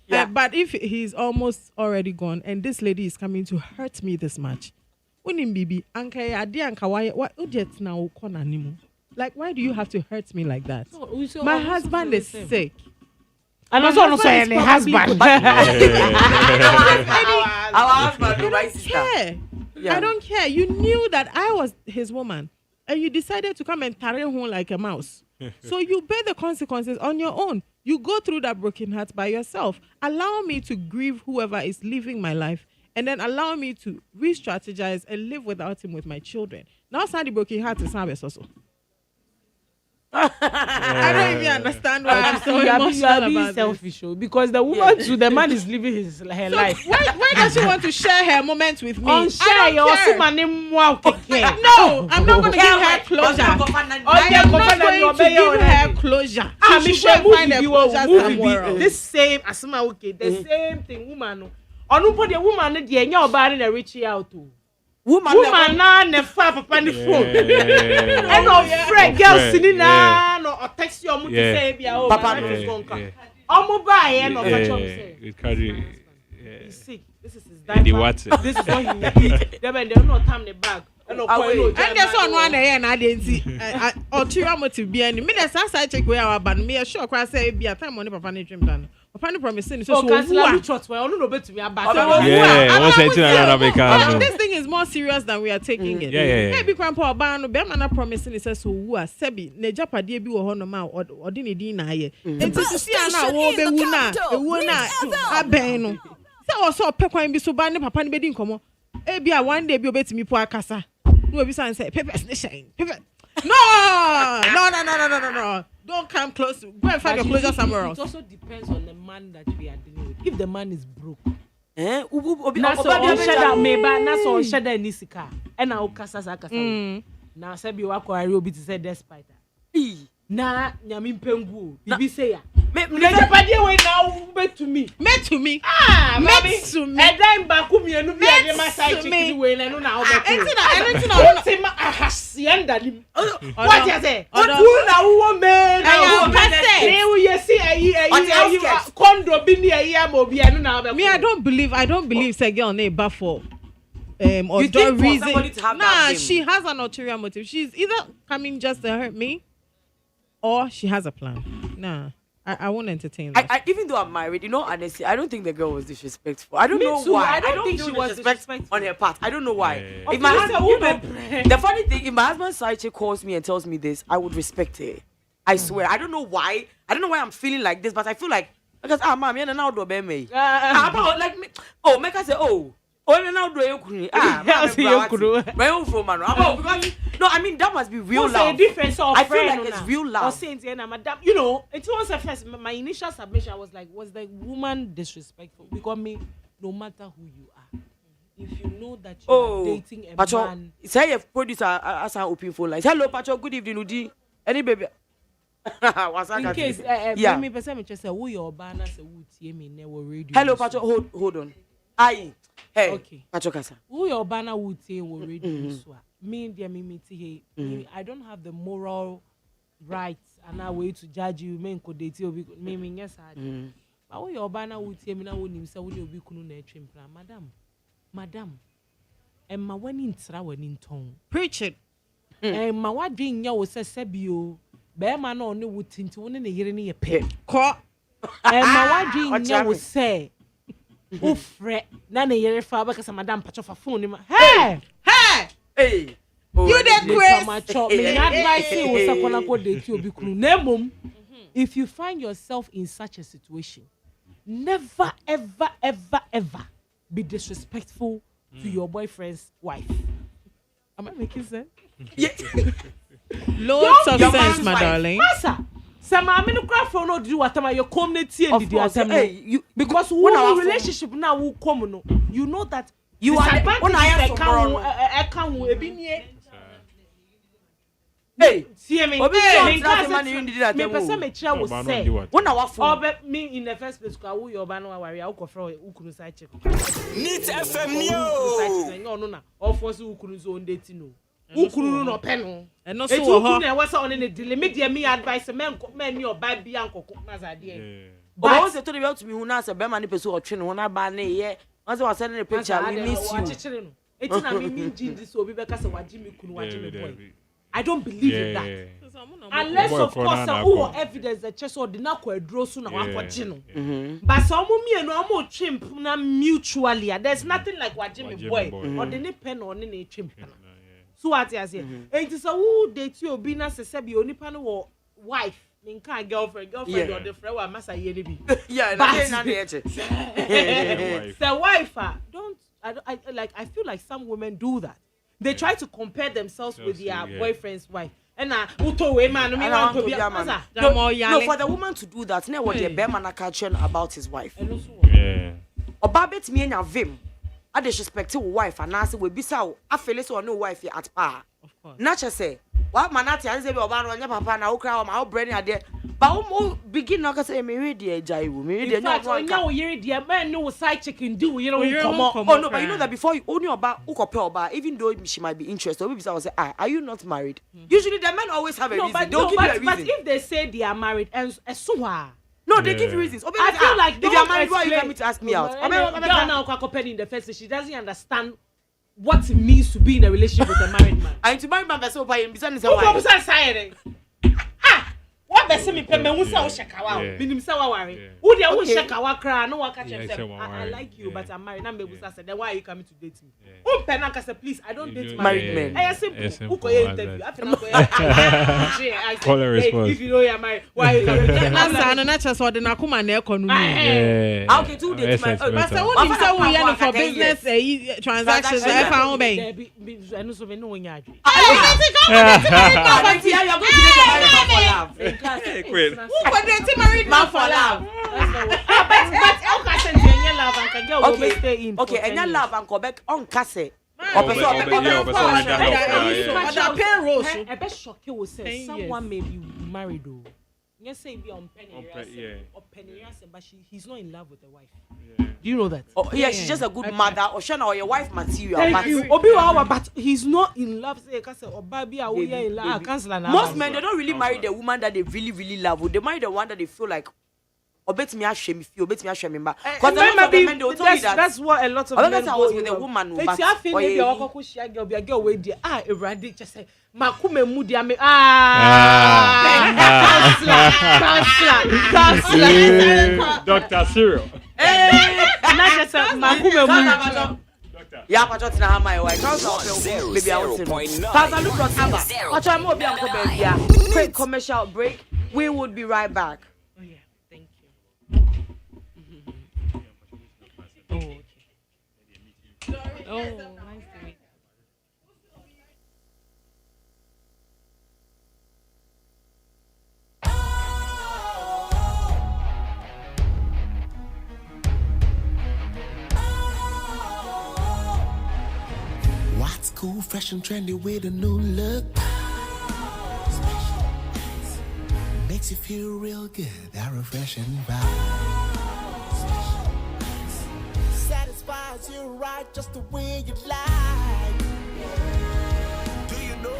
Yeah. But if he's almost already gone and this lady is coming to hurt me this much, bibi anka ade anka why ujet na ukona nimu. Like why do you have to hurt me like that? My husband is sick. And also no say any husband. Our husband, my sister. I don't care. You knew that I was his woman and you decided to come and carry home like a mouse. So you bear the consequences on your own. You go through that broken heart by yourself. Allow me to grieve whoever is living my life. And then allow me to re-strategize and live without him with my children. Now, Sandy broken heart is not also. I don't even understand why I'm so emotional about selfish this. Because the woman to the man is living her life. Why does she want to share her moments with me? I don't care. No, I'm not going to give her closure. I am not going to give her closure. She should find her closure somewhere. This same, the same thing, woman. Only the woman the enya oba na reach out to. Woman na ne fa papa ne phone. And no friend girl sitting na no text you to say bia o papa no gonka. Omo ba ye no catch up say. It carry He's sick. This is his diaper. This is what he eat. They no time the bag. And there's one here na dey nti ulterior motive be any me dey say check where our ban me sure kwa say bia time money papa ne twem dan. Papa no promise so who no betumi aba. This thing is more serious than we are taking it. Maybe grandpa oba no be man na promise ni say so who a sebi na japade bi wo ho no ma odi ne din na aye. Enti to see na wo be wu na ewu na aben no. Say wo so pekwan bi so ba ne papa ne be di nkomo. E bia one day bi obetumi po akasa. No be say papers ne shine. No. Don't come close. Go and find your closure somewhere else. It also depends on the man that we are dealing with. If the man is broke, na so sheda nisika. And na ukasa. Na say bi wako ari obi to say despite. Na nyami pengu. Bibi say ya. to me. Met to me. Ah, Met mommy. to me. And then Bakumi and Nubia, Met my side to me. chicken way, and now What you say? What Who now woman? I See, condo bini a year mobi and now. Me, I don't believe say girl name but for or You the think for reason. somebody to have Nah, that game? she has an ulterior motive. She's either coming just to hurt me, or she has a plan. Nah, I won't entertain that. I even though I'm married, honestly, I don't think the girl was disrespectful. I don't Me know too. why. I don't think feel she was disrespect disrespectful. on her part. I don't know why. Yeah. If my husband, woman, the funny thing, if my husband's side chick calls me and tells me this, I would respect her. I swear. I don't know why. I don't know why I'm feeling like this, but I feel like because mom, you're now do me. Like me. Oh, make us say now do you no, I mean that must be real love. Difference of I feel like it's real love. Or saying, madam, it was at first my initial submission. I was like, was the woman disrespectful? Because no matter who you are, if you know that you are dating a Pacho, man, say you producer as an open phone line. Hello, Pacho. Good evening, Udi. Any baby? in case yeah. me person me just say who your banner say who tie me never radio. Hello, Pacho. Hold on. Aye. Hey. Okay. Pacho Kasa. Who your banner who tie we radio so. Me dear me I don't have the moral rights and a way to judge you. Me ko date you me yes I. But who your banner who tie me na who nim say who obi kunu na etwem plan. Madam. Emma when in tra when in tongue. Preach it. Emma what dream ya wo say sebio. Bema no ne wutinti wo ne yere ne ye pe. Ko. Emma what dream ya wo say. O fre na ne yere fa ba kasa madam pacho fa phone ni ma. Hey! Hey. You the quiz. Me advice you say kona go date obi kunu. Nemum. If you find yourself in such a situation, never ever be disrespectful to your boyfriend's wife. Am I making sense? Yeah. Loads of Your sense, man's my wife. darling. Masa, some no craft for no do what your community and Of course. Hey, because when our who relationship now will come no. You know that You are when I am from Hey, see me. Obi Hey, that man you did that. Me person me try will say. When our phone. Me in the first place who your ban no worry I go for who kunu side check. Neat FM Neo. No. All for who kunu so on dating no. Who kunu no pen no. And no It's so who ho. kunu was on the delay. Me advice men your baby uncle na za there. But once you told me to me who na say be man ni person or train who na ba na ye. Once I was sending a picture we miss you. It's na me this obi be kasa waji me kunu waji me boy. I don't believe in that. Unless of course who evidence the chest or the na kwadro so na wakoje no. But some me no am chimp na mutually. There's nothing like waji me boy or the ne pen or ne chimp. So what you say? And it's a who date you obi na se be onipa no wo wife. Minka girlfriend or the friend wa masa ye bi. Yeah, na the wife don't I feel like some women do that. They try to compare themselves with their boyfriend's wife. And uto we man me want to be no, for the woman to do that, what the bear man catch about his wife. Yeah. Oba bet me nya vim. I disrespect your wife and I say we bisa I feel so no wife at par. Of course. Nature say, what manati and say oba no nya papa na okra ma brain ade. But begin now say me ready jaiwu. Me ready nya one. Now you ready man no side chicken do you know come on. Oh no, but you know that before you only oba ukope oba even though she might be interested, we bisa say are you not married? Usually the men always have a reason. They'll give you a reason. But if they say they are married and so no, they give you reasons. I feel like if you're married, why are you coming to ask me out? Now in the first, she doesn't understand what it means to be in a relationship with a married man. And to marry man, person by him, besides what be me pe me hu say o shakawa o minim say wa worry who dey hu shakawa kra no wa catch himself I like you but I'm married na me busa say then why are you coming to date me pe na say please I don't date married men I simple who go interview after na go if you know you're married why na na just what na kuma na economy okay two dates my but say who nim say who here for business transactions e fa ho ben I know so me no nya adwe Who could they married man for love? Okay, and your love and go back on casse. Someone may be married though. Yes, say be on penny. Yeah. Or penny, but he's not in love with the wife. Yeah. Do you know that? Oh, yeah, she's just a good mother. Or Shana or your wife material. Thank you. But he's not in love. Say, or baby, in love. Most men, they don't really marry the woman that they really, really love. They marry the one that they feel like, or bet me I shame if you, bet me I shame him back. Because men, they will tell you that. That's what a lot of men I was with a woman. But you feel maybe a girl with the erratic just say, Makume Mudi, Dr. Cyril. Not just Makume Mudi. Yeah, but that's not my wife. Maybe I will say. Quick commercial break. We would be right back. Oh yeah, thank you. Oh, okay. Oh, nice to meet you. What's cool, fresh and trendy with a new look? Makes you feel real good, that refreshing vibe. Satisfies you right just the way you like. Do you know?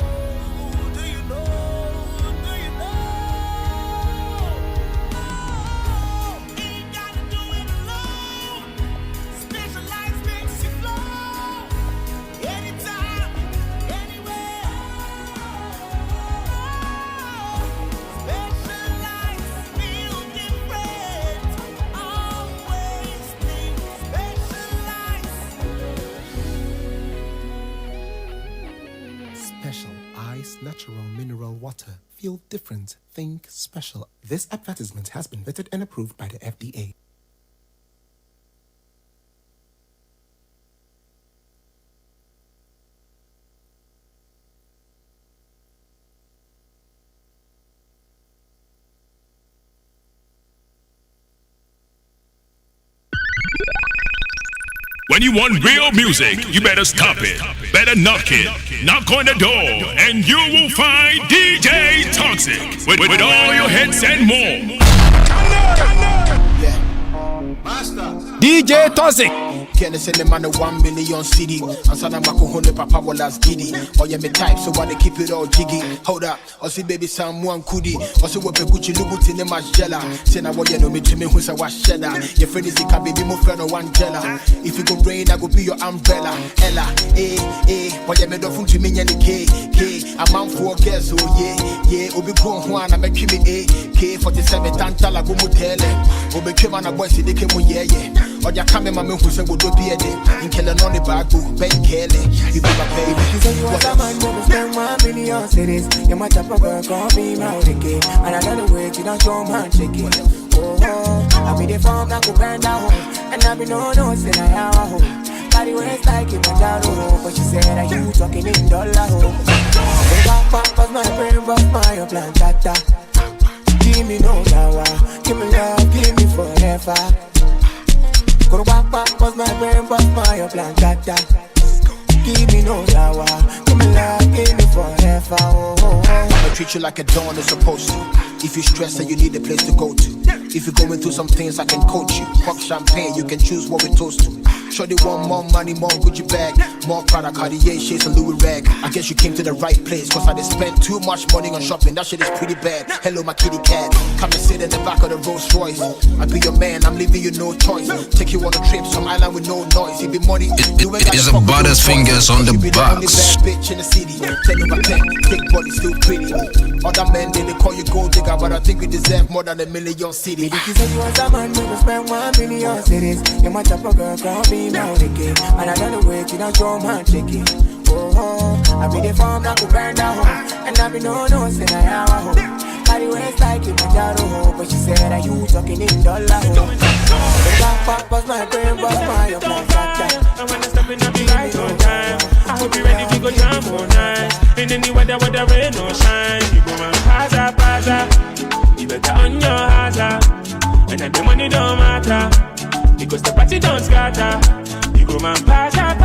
Do you know? Do you know? Ain't gotta do it alone. Specialized makes you flow. Anytime, anywhere. Specialized feel different. Always think specialized. Special ice, natural mineral water. Feel different. Think special. This advertisement has been vetted and approved by the FDA. When you want real music, you better stop it. Better knock it. Knock on the door, and you will find DJ Toxic with all your hits and more. DJ Toxic. Can send the man a 1 million CD? And Sana Mako Honda Papa was giddy. Or you me type, so why they keep it all jiggy? Hold up, or see baby someone coody. Or see what Gucci Lubu in the Majella. Send a what you know me to me who's a wash cheddar. Your friend is a baby, my friend or one jella. If you go rain, I go be your umbrella. Ella, what you made of to me and the K. A man for girls, so yeah. Obi grown one, I make you me K 47 Tantala go motele. Obi came on a boy, see they came on yeah. Or you come in my man who said, would be a day. In killing on the bag, Ben Kelly. You be my baby. You say you want a man who spend 1 million cities. You might have a girl, call me out again. And I got to wait, you don't show man chicken. Oh, I be the form that could bend down. And I be no, say I have a home. Body waist like in my jaro. But she said, are you talking in dollar? They got back, cause my brain was my plan, tata. Give me no power. Give me love, give me forever. Go back, cause my brain was my plan, tata. Give me no power. Give me love, give me forever. I treat you like a dawn is supposed to. If you stress and you need a place to go to. If you're going through some things, I can coach you. Pop champagne, you can choose what we toast to. Shorty want more money, more Gucci bag. More Prada, Cartier, shades and Louis rag. I guess you came to the right place, cause I did spend too much money on shopping. That shit is pretty bad. Hello, my kitty cat. Come and sit in the back of the Rolls Royce. I be your man, I'm leaving you no choice. Take you on a trip, some island with no noise. It be money. It's about his fingers on the box. Bitch in the city, 10 over 10, big body still pretty. Other men they call you gold digger, but I think you deserve more than 1 million city. If you say you want a man who spend 1 million cities, you might have a girl, call me out again. And I don't wait, you don't show man chicken. Oh, I be the form that could burn down. And I be no, say I have a home. Body waist like in my jaro. But she said, are you talking in dollar? The back was my brain, was my plan. And when I step in, I be right on time. I hope you ready to go jam all night. In any weather, whether rain or shine. You go and paza. You better on your hazard. And then the money don't matter. Because the party don't scatter. You go and paza.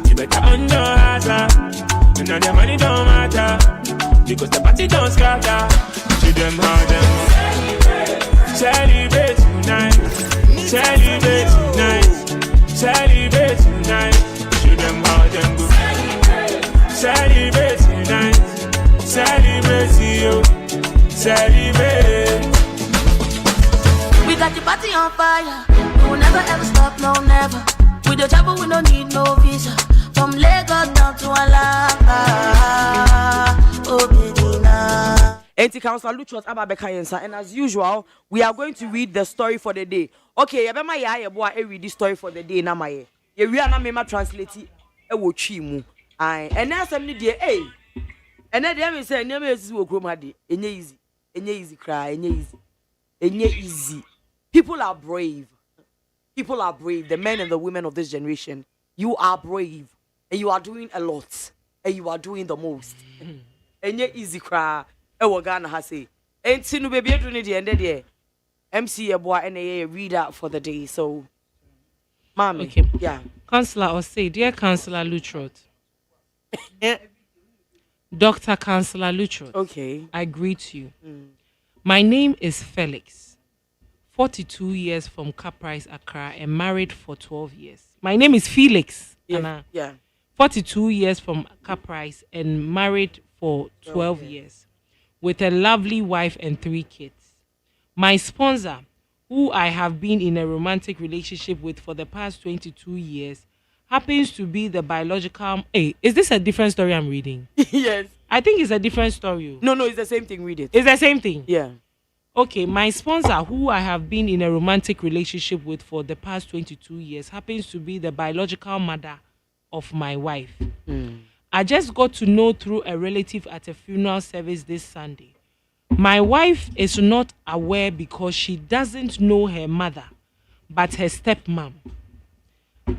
You better on your hazard. And then the money don't matter. Because the party don't scatter. See them how them Say, babe. We got the party on fire. We will never ever stop, no never. We don't travel, we don't need no visa. From Lagos down to Alaba. Oh, baby, nah. Enti Councillor Luchot Ababekayensa, and as usual, we are going to read the story for the day. Okay, yabema ya boy read the story for the day na maye. Ye we are na mema translate e wo twi mu. Ai, and asem ni de and then dem say nyam ezi wo krom ade. Enye easy cry, enye easy. People are brave. People are brave. The men and the women of this generation, you are brave, and you are doing a lot, and you are doing the most. Enye easy cry. Ewo Ghana ha say. Enti no baby do ni de ende de. MC Eboa and a reader for the day. So, mommy, okay, yeah. Councillor or say, dear Councillor Lutrot, Dr. Councillor Lutrot, okay, I greet you. My name is Felix, 42 years from Caprice, Accra, and married for 12 years. My name is Felix, yeah, yeah. 42 years from Caprice and married for 12 years, with a lovely wife and 3 kids. My sponsor, who I have been in a romantic relationship with for the past 22 years, happens to be the biological... Hey, is this a different story I'm reading? Yes. I think it's a different story. No, it's the same thing. Read it. It's the same thing? Yeah. Okay, my sponsor, who I have been in a romantic relationship with for the past 22 years, happens to be the biological mother of my wife. I just got to know through a relative at a funeral service this Sunday. My wife is not aware because she doesn't know her mother, but her stepmom.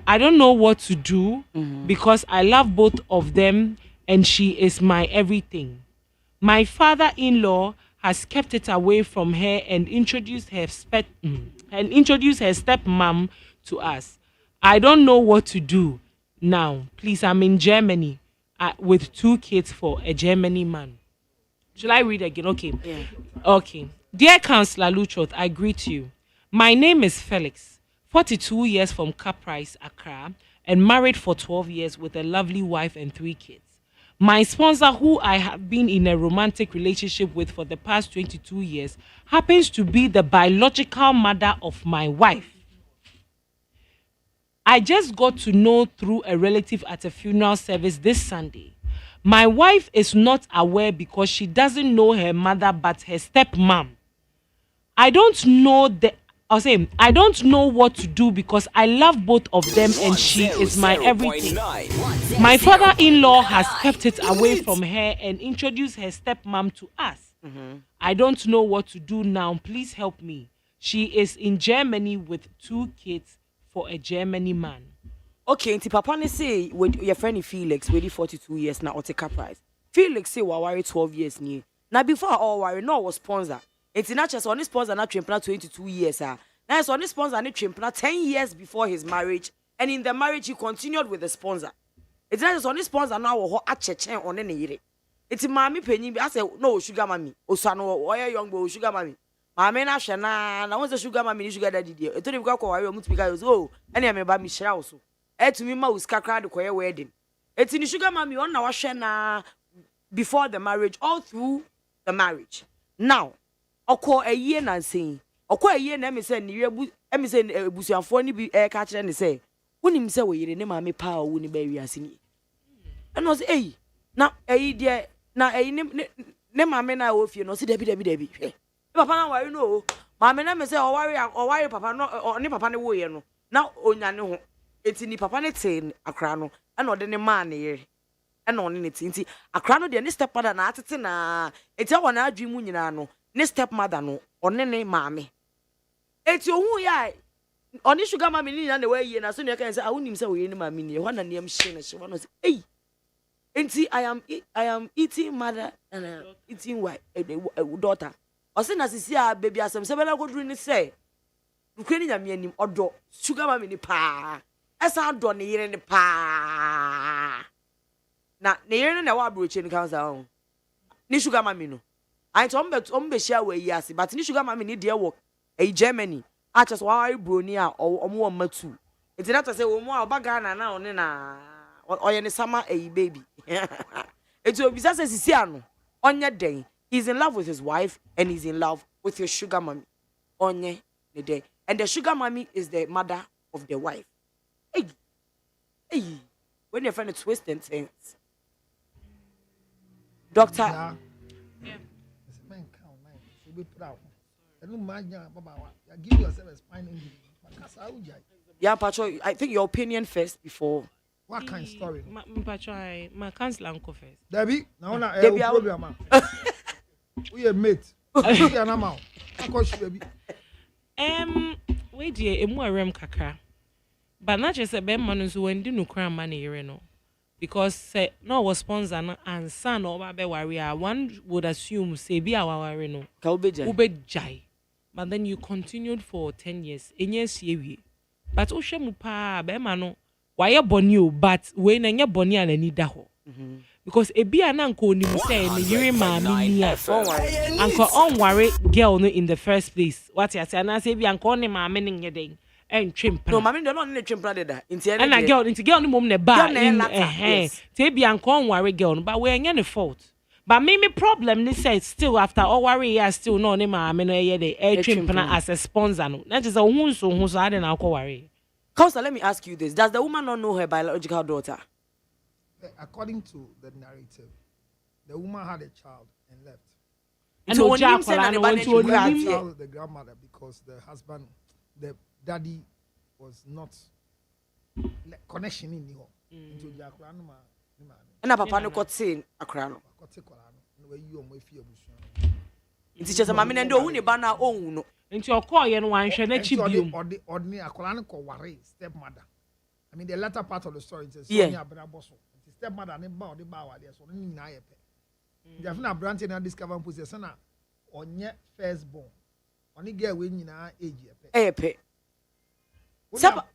I don't know what to do because I love both of them and she is my everything. My father-in-law has kept it away from her and introduced her stepmom to us. I don't know what to do now. Please, I'm in Germany with 2 kids for a Germany man. Shall I read again? Okay. Yeah. Okay. Dear Councillor Luchot, I greet you. My name is Felix, 42 years from Caprice, Accra, and married for 12 years with a lovely wife and 3 kids. My sponsor, who I have been in a romantic relationship with for the past 22 years, happens to be the biological mother of my wife. I just got to know through a relative at a funeral service this Sunday. My wife is not aware because she doesn't know her mother but her stepmom. I don't know what to do because I love both of them and she is my everything. My father-in-law has kept it away from her and introduced her stepmom to us. I don't know what to do now. Please help me. She is in Germany with 2 kids for a Germany man. Okay, nti papa ne say with your friend Felix, we 42 years now, Oteka price. Felix say we worry 12 years ni. Now before all worry, no was sponsor. It's not just on his sponsor not trimpna 22 years. Now it's on his sponsor and trimpna 10 years before his marriage, and in the marriage he continued with the sponsor. It's not just on his sponsor now or achechen on any yere. It's mommy penny. I say no sugar mommy. Osano or young boy sugar mommy. Mammy na shana na was the sugar mommy sugar daddy dear. It don't go worry on because oh, and I remember Michelle also. To me, ma uskakra the choir wedding. It's in the sugar mommy on our shena before the marriage, all through the marriage. Now, oko a year and saying, oko a year, and say, Emerson Busian for any be air catcher and say, when him say, we name mammy power, when you bury us in. And was a now a dear, now a name mammy now, if you know, see Debbie. Papa, you know, mammy never say, or worry, papa, no, or any papa, no way, no. Now, on ya It's in the papa net saying a crown, and not any man here, and on in it. A crown of the stepmother, and at it's our now dream, you know, ne stepmother, no, or any mammy. It's your who ya on sugar mammy, and the way, and as soon as I can say, I wouldn't say, we any mammy, one and name Shane, she was, hey, and see, I am eating mother and eating wife, daughter. Or send us to see our baby as some several good really say, Ukrainian meaning or do sugar mammy pa. Esa do ne yere ne pa na ne yere na wa broche ni kansa ni sugar mami no I tombe share we yasi but ni sugar mami ni de wo e Germany a just wa broni a omo matu enti na to say wo mu a obaga na one na oye ne sama e baby enti obisa se sisi ano onye den He's in love with his wife and he's in love with his sugar mommy. Onye the day. And the sugar mommy is the mother of the wife. Hey. Hey. When you find a twist and things. Doctor. Yeah. Give yourself a spine injury. Yeah, Pacho, I think your opinion first before. What kind of story? Pacho, my counsel uncle first. Debbie, now na program. We a mate. We are now. Wait dear, emu arem kakra. But not just a ben man so when no cram money no. Because say no was sponsor and son or be warrior, one would assume say be our worry no. Ube jai. But then you continued for 10 years. Yes, but Oshemu pa be mano. Why bonny but when any bonny and any daho. Because a be an uncle ni say ni yiri mami uncle on worry girl no in the first place. What you say and I say be uncle ni mami ning yeding. And trim. No, mami don't need trim brother. And a girl into girl ni mum ne ba in te be uncle worry girl but we any fault. But me problem ni say still after all worry ya still no ni mami no ye de air trim as a sponsor no. That is a who so I didn't uncle worry. Counselor, let me ask you this. Does the woman not know her biological daughter? According to the narrative, the woman had a child and left. And so when you said the grandmother because the husband, the daddy was not connection in into the Akrano. And papa no got saying Akrano. It's just a mammy and do only banner own. Into your call and one shall let you be ordinary Akrano worry stepmother. I mean the latter part of the story is stepmother and about the bow there so nine. Definitely branching and discovering possession on your firstborn. Only girl winning our age.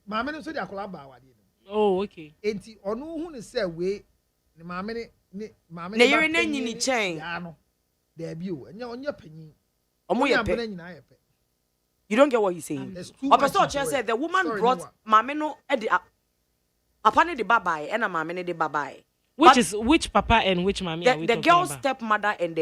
Mamma so they are collaborating. Oh, okay. Enti onu hu ne say we ne mamma ne na yere na nyi ni chain. There be o enya onye panyin. Omo ye pe. You don't get what he's saying. Pastor Chair said the woman brought mamma no e de papa ne de babai and mamma ne de babai. Which papa and which mommy are we the girl's stepmother and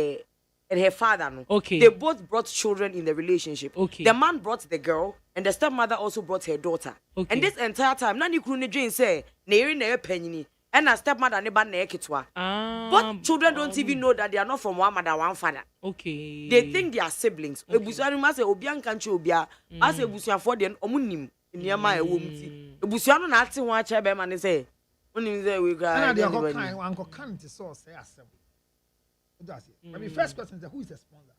her father no. Okay. They both brought children in the relationship. Okay. The man brought the girl and the stepmother also brought her daughter. Okay. And this entire time nani kru ne Jane say na eri na epanyi and a stepmother ne ba na eketwa. But children don't even know that they are not from one mother one father. Okay. They think they are siblings. Ebusuanu ma say obi anka nche obia as ebusuafo de omunim niema ewo mti. Ebusuanu na ate ho a che be ma ne say onim say we ga. Na dey uncle kan to so say asem. I mean, first question is who is the sponsor?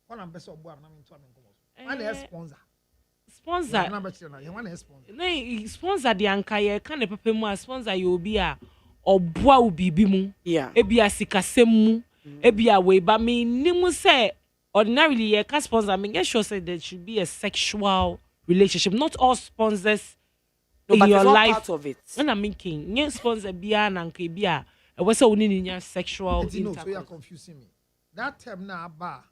One am beso obo am na me to am nkomo. One is sponsor. Sponsor. One is sponsor. No, sponsor the anka ye kan the pepe mu sponsor you obi a oboa obibi mu. Yeah. Ebi asikasem mu. Ebi awe ba me nimu say ordinarily ye can sponsor me get sure say there should be a sexual relationship. Not all sponsors in your life. Part of it. When I'm thinking, nye sponsor bia na anka bia e was so ni nya sexual intercourse. So you are confusing me. That term na aba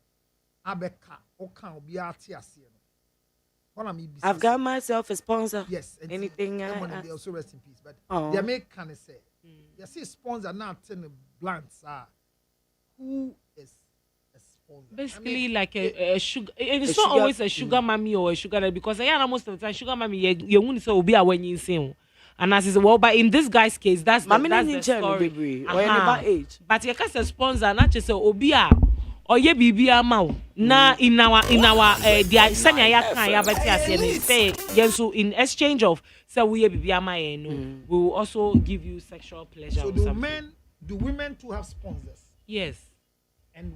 abeka okan obi ati ase no. I've got myself a sponsor. Yes. Anything they also rest in peace. But they make kind of say, you see sponsor now turn the blanks who is a sponsor? Basically, I mean, like a sugar. It's not always a sugar mommy or a sugar daddy because I am most of the time sugar mommy. You won't say obi when you say. And as is well, but in this guy's case, that's the story. Age. But you can't say sponsor, not just say obia or ye bibi amount. Na in our the sanya ya kan ya beti ase say yenso in exchange of say we ye bibi amai no, we will also give you sexual pleasure. So do women too have sponsors? Yes. And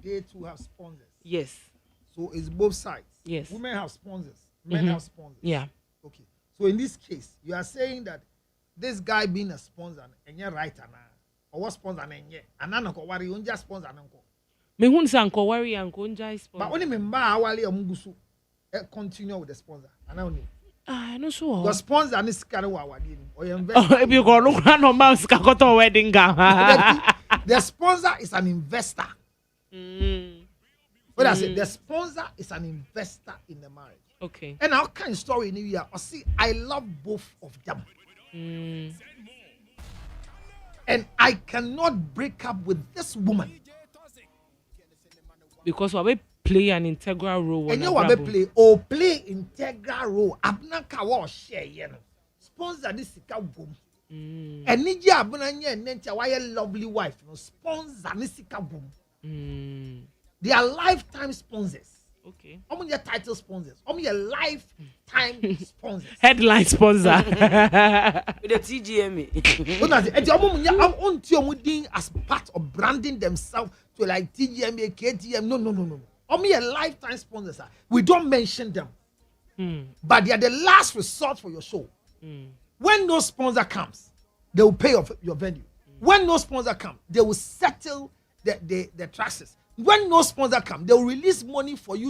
they too have sponsors. Yes. So it's both sides. Yes. Women have sponsors. Men have sponsors. Yeah. Okay. So in this case, you are saying that this guy being a sponsor and you're right or what sponsor and not worry you just sponsor uncle. Me hun say uncle worry uncle sponsor. But only me mba wali omugusu continue with the sponsor. And I know so. The sponsor is kind of what or you invest. If you go no no mouse ka go to wedding gown. The sponsor is an investor. What I say, the sponsor is an investor in the marriage. Okay. And our kind of story in here, I love both of them. And I cannot break up with this woman because we play an integral role. And you play integral role. Abna kawa share you know. Sponsor this sika boom. And niji abna nye nencha why lovely wife no sponsor this sika boom. They are lifetime sponsors. Okay. How many title sponsors? How many lifetime sponsors? Headline sponsor. With the TGMA. As part of branding themselves to like TGMA, KTM. No. How many lifetime sponsors? We don't mention them. But they are the last resort for your show. When no sponsor comes, they will pay your venue. When no sponsor comes, they will settle the taxes. When no sponsor comes, they will release money for you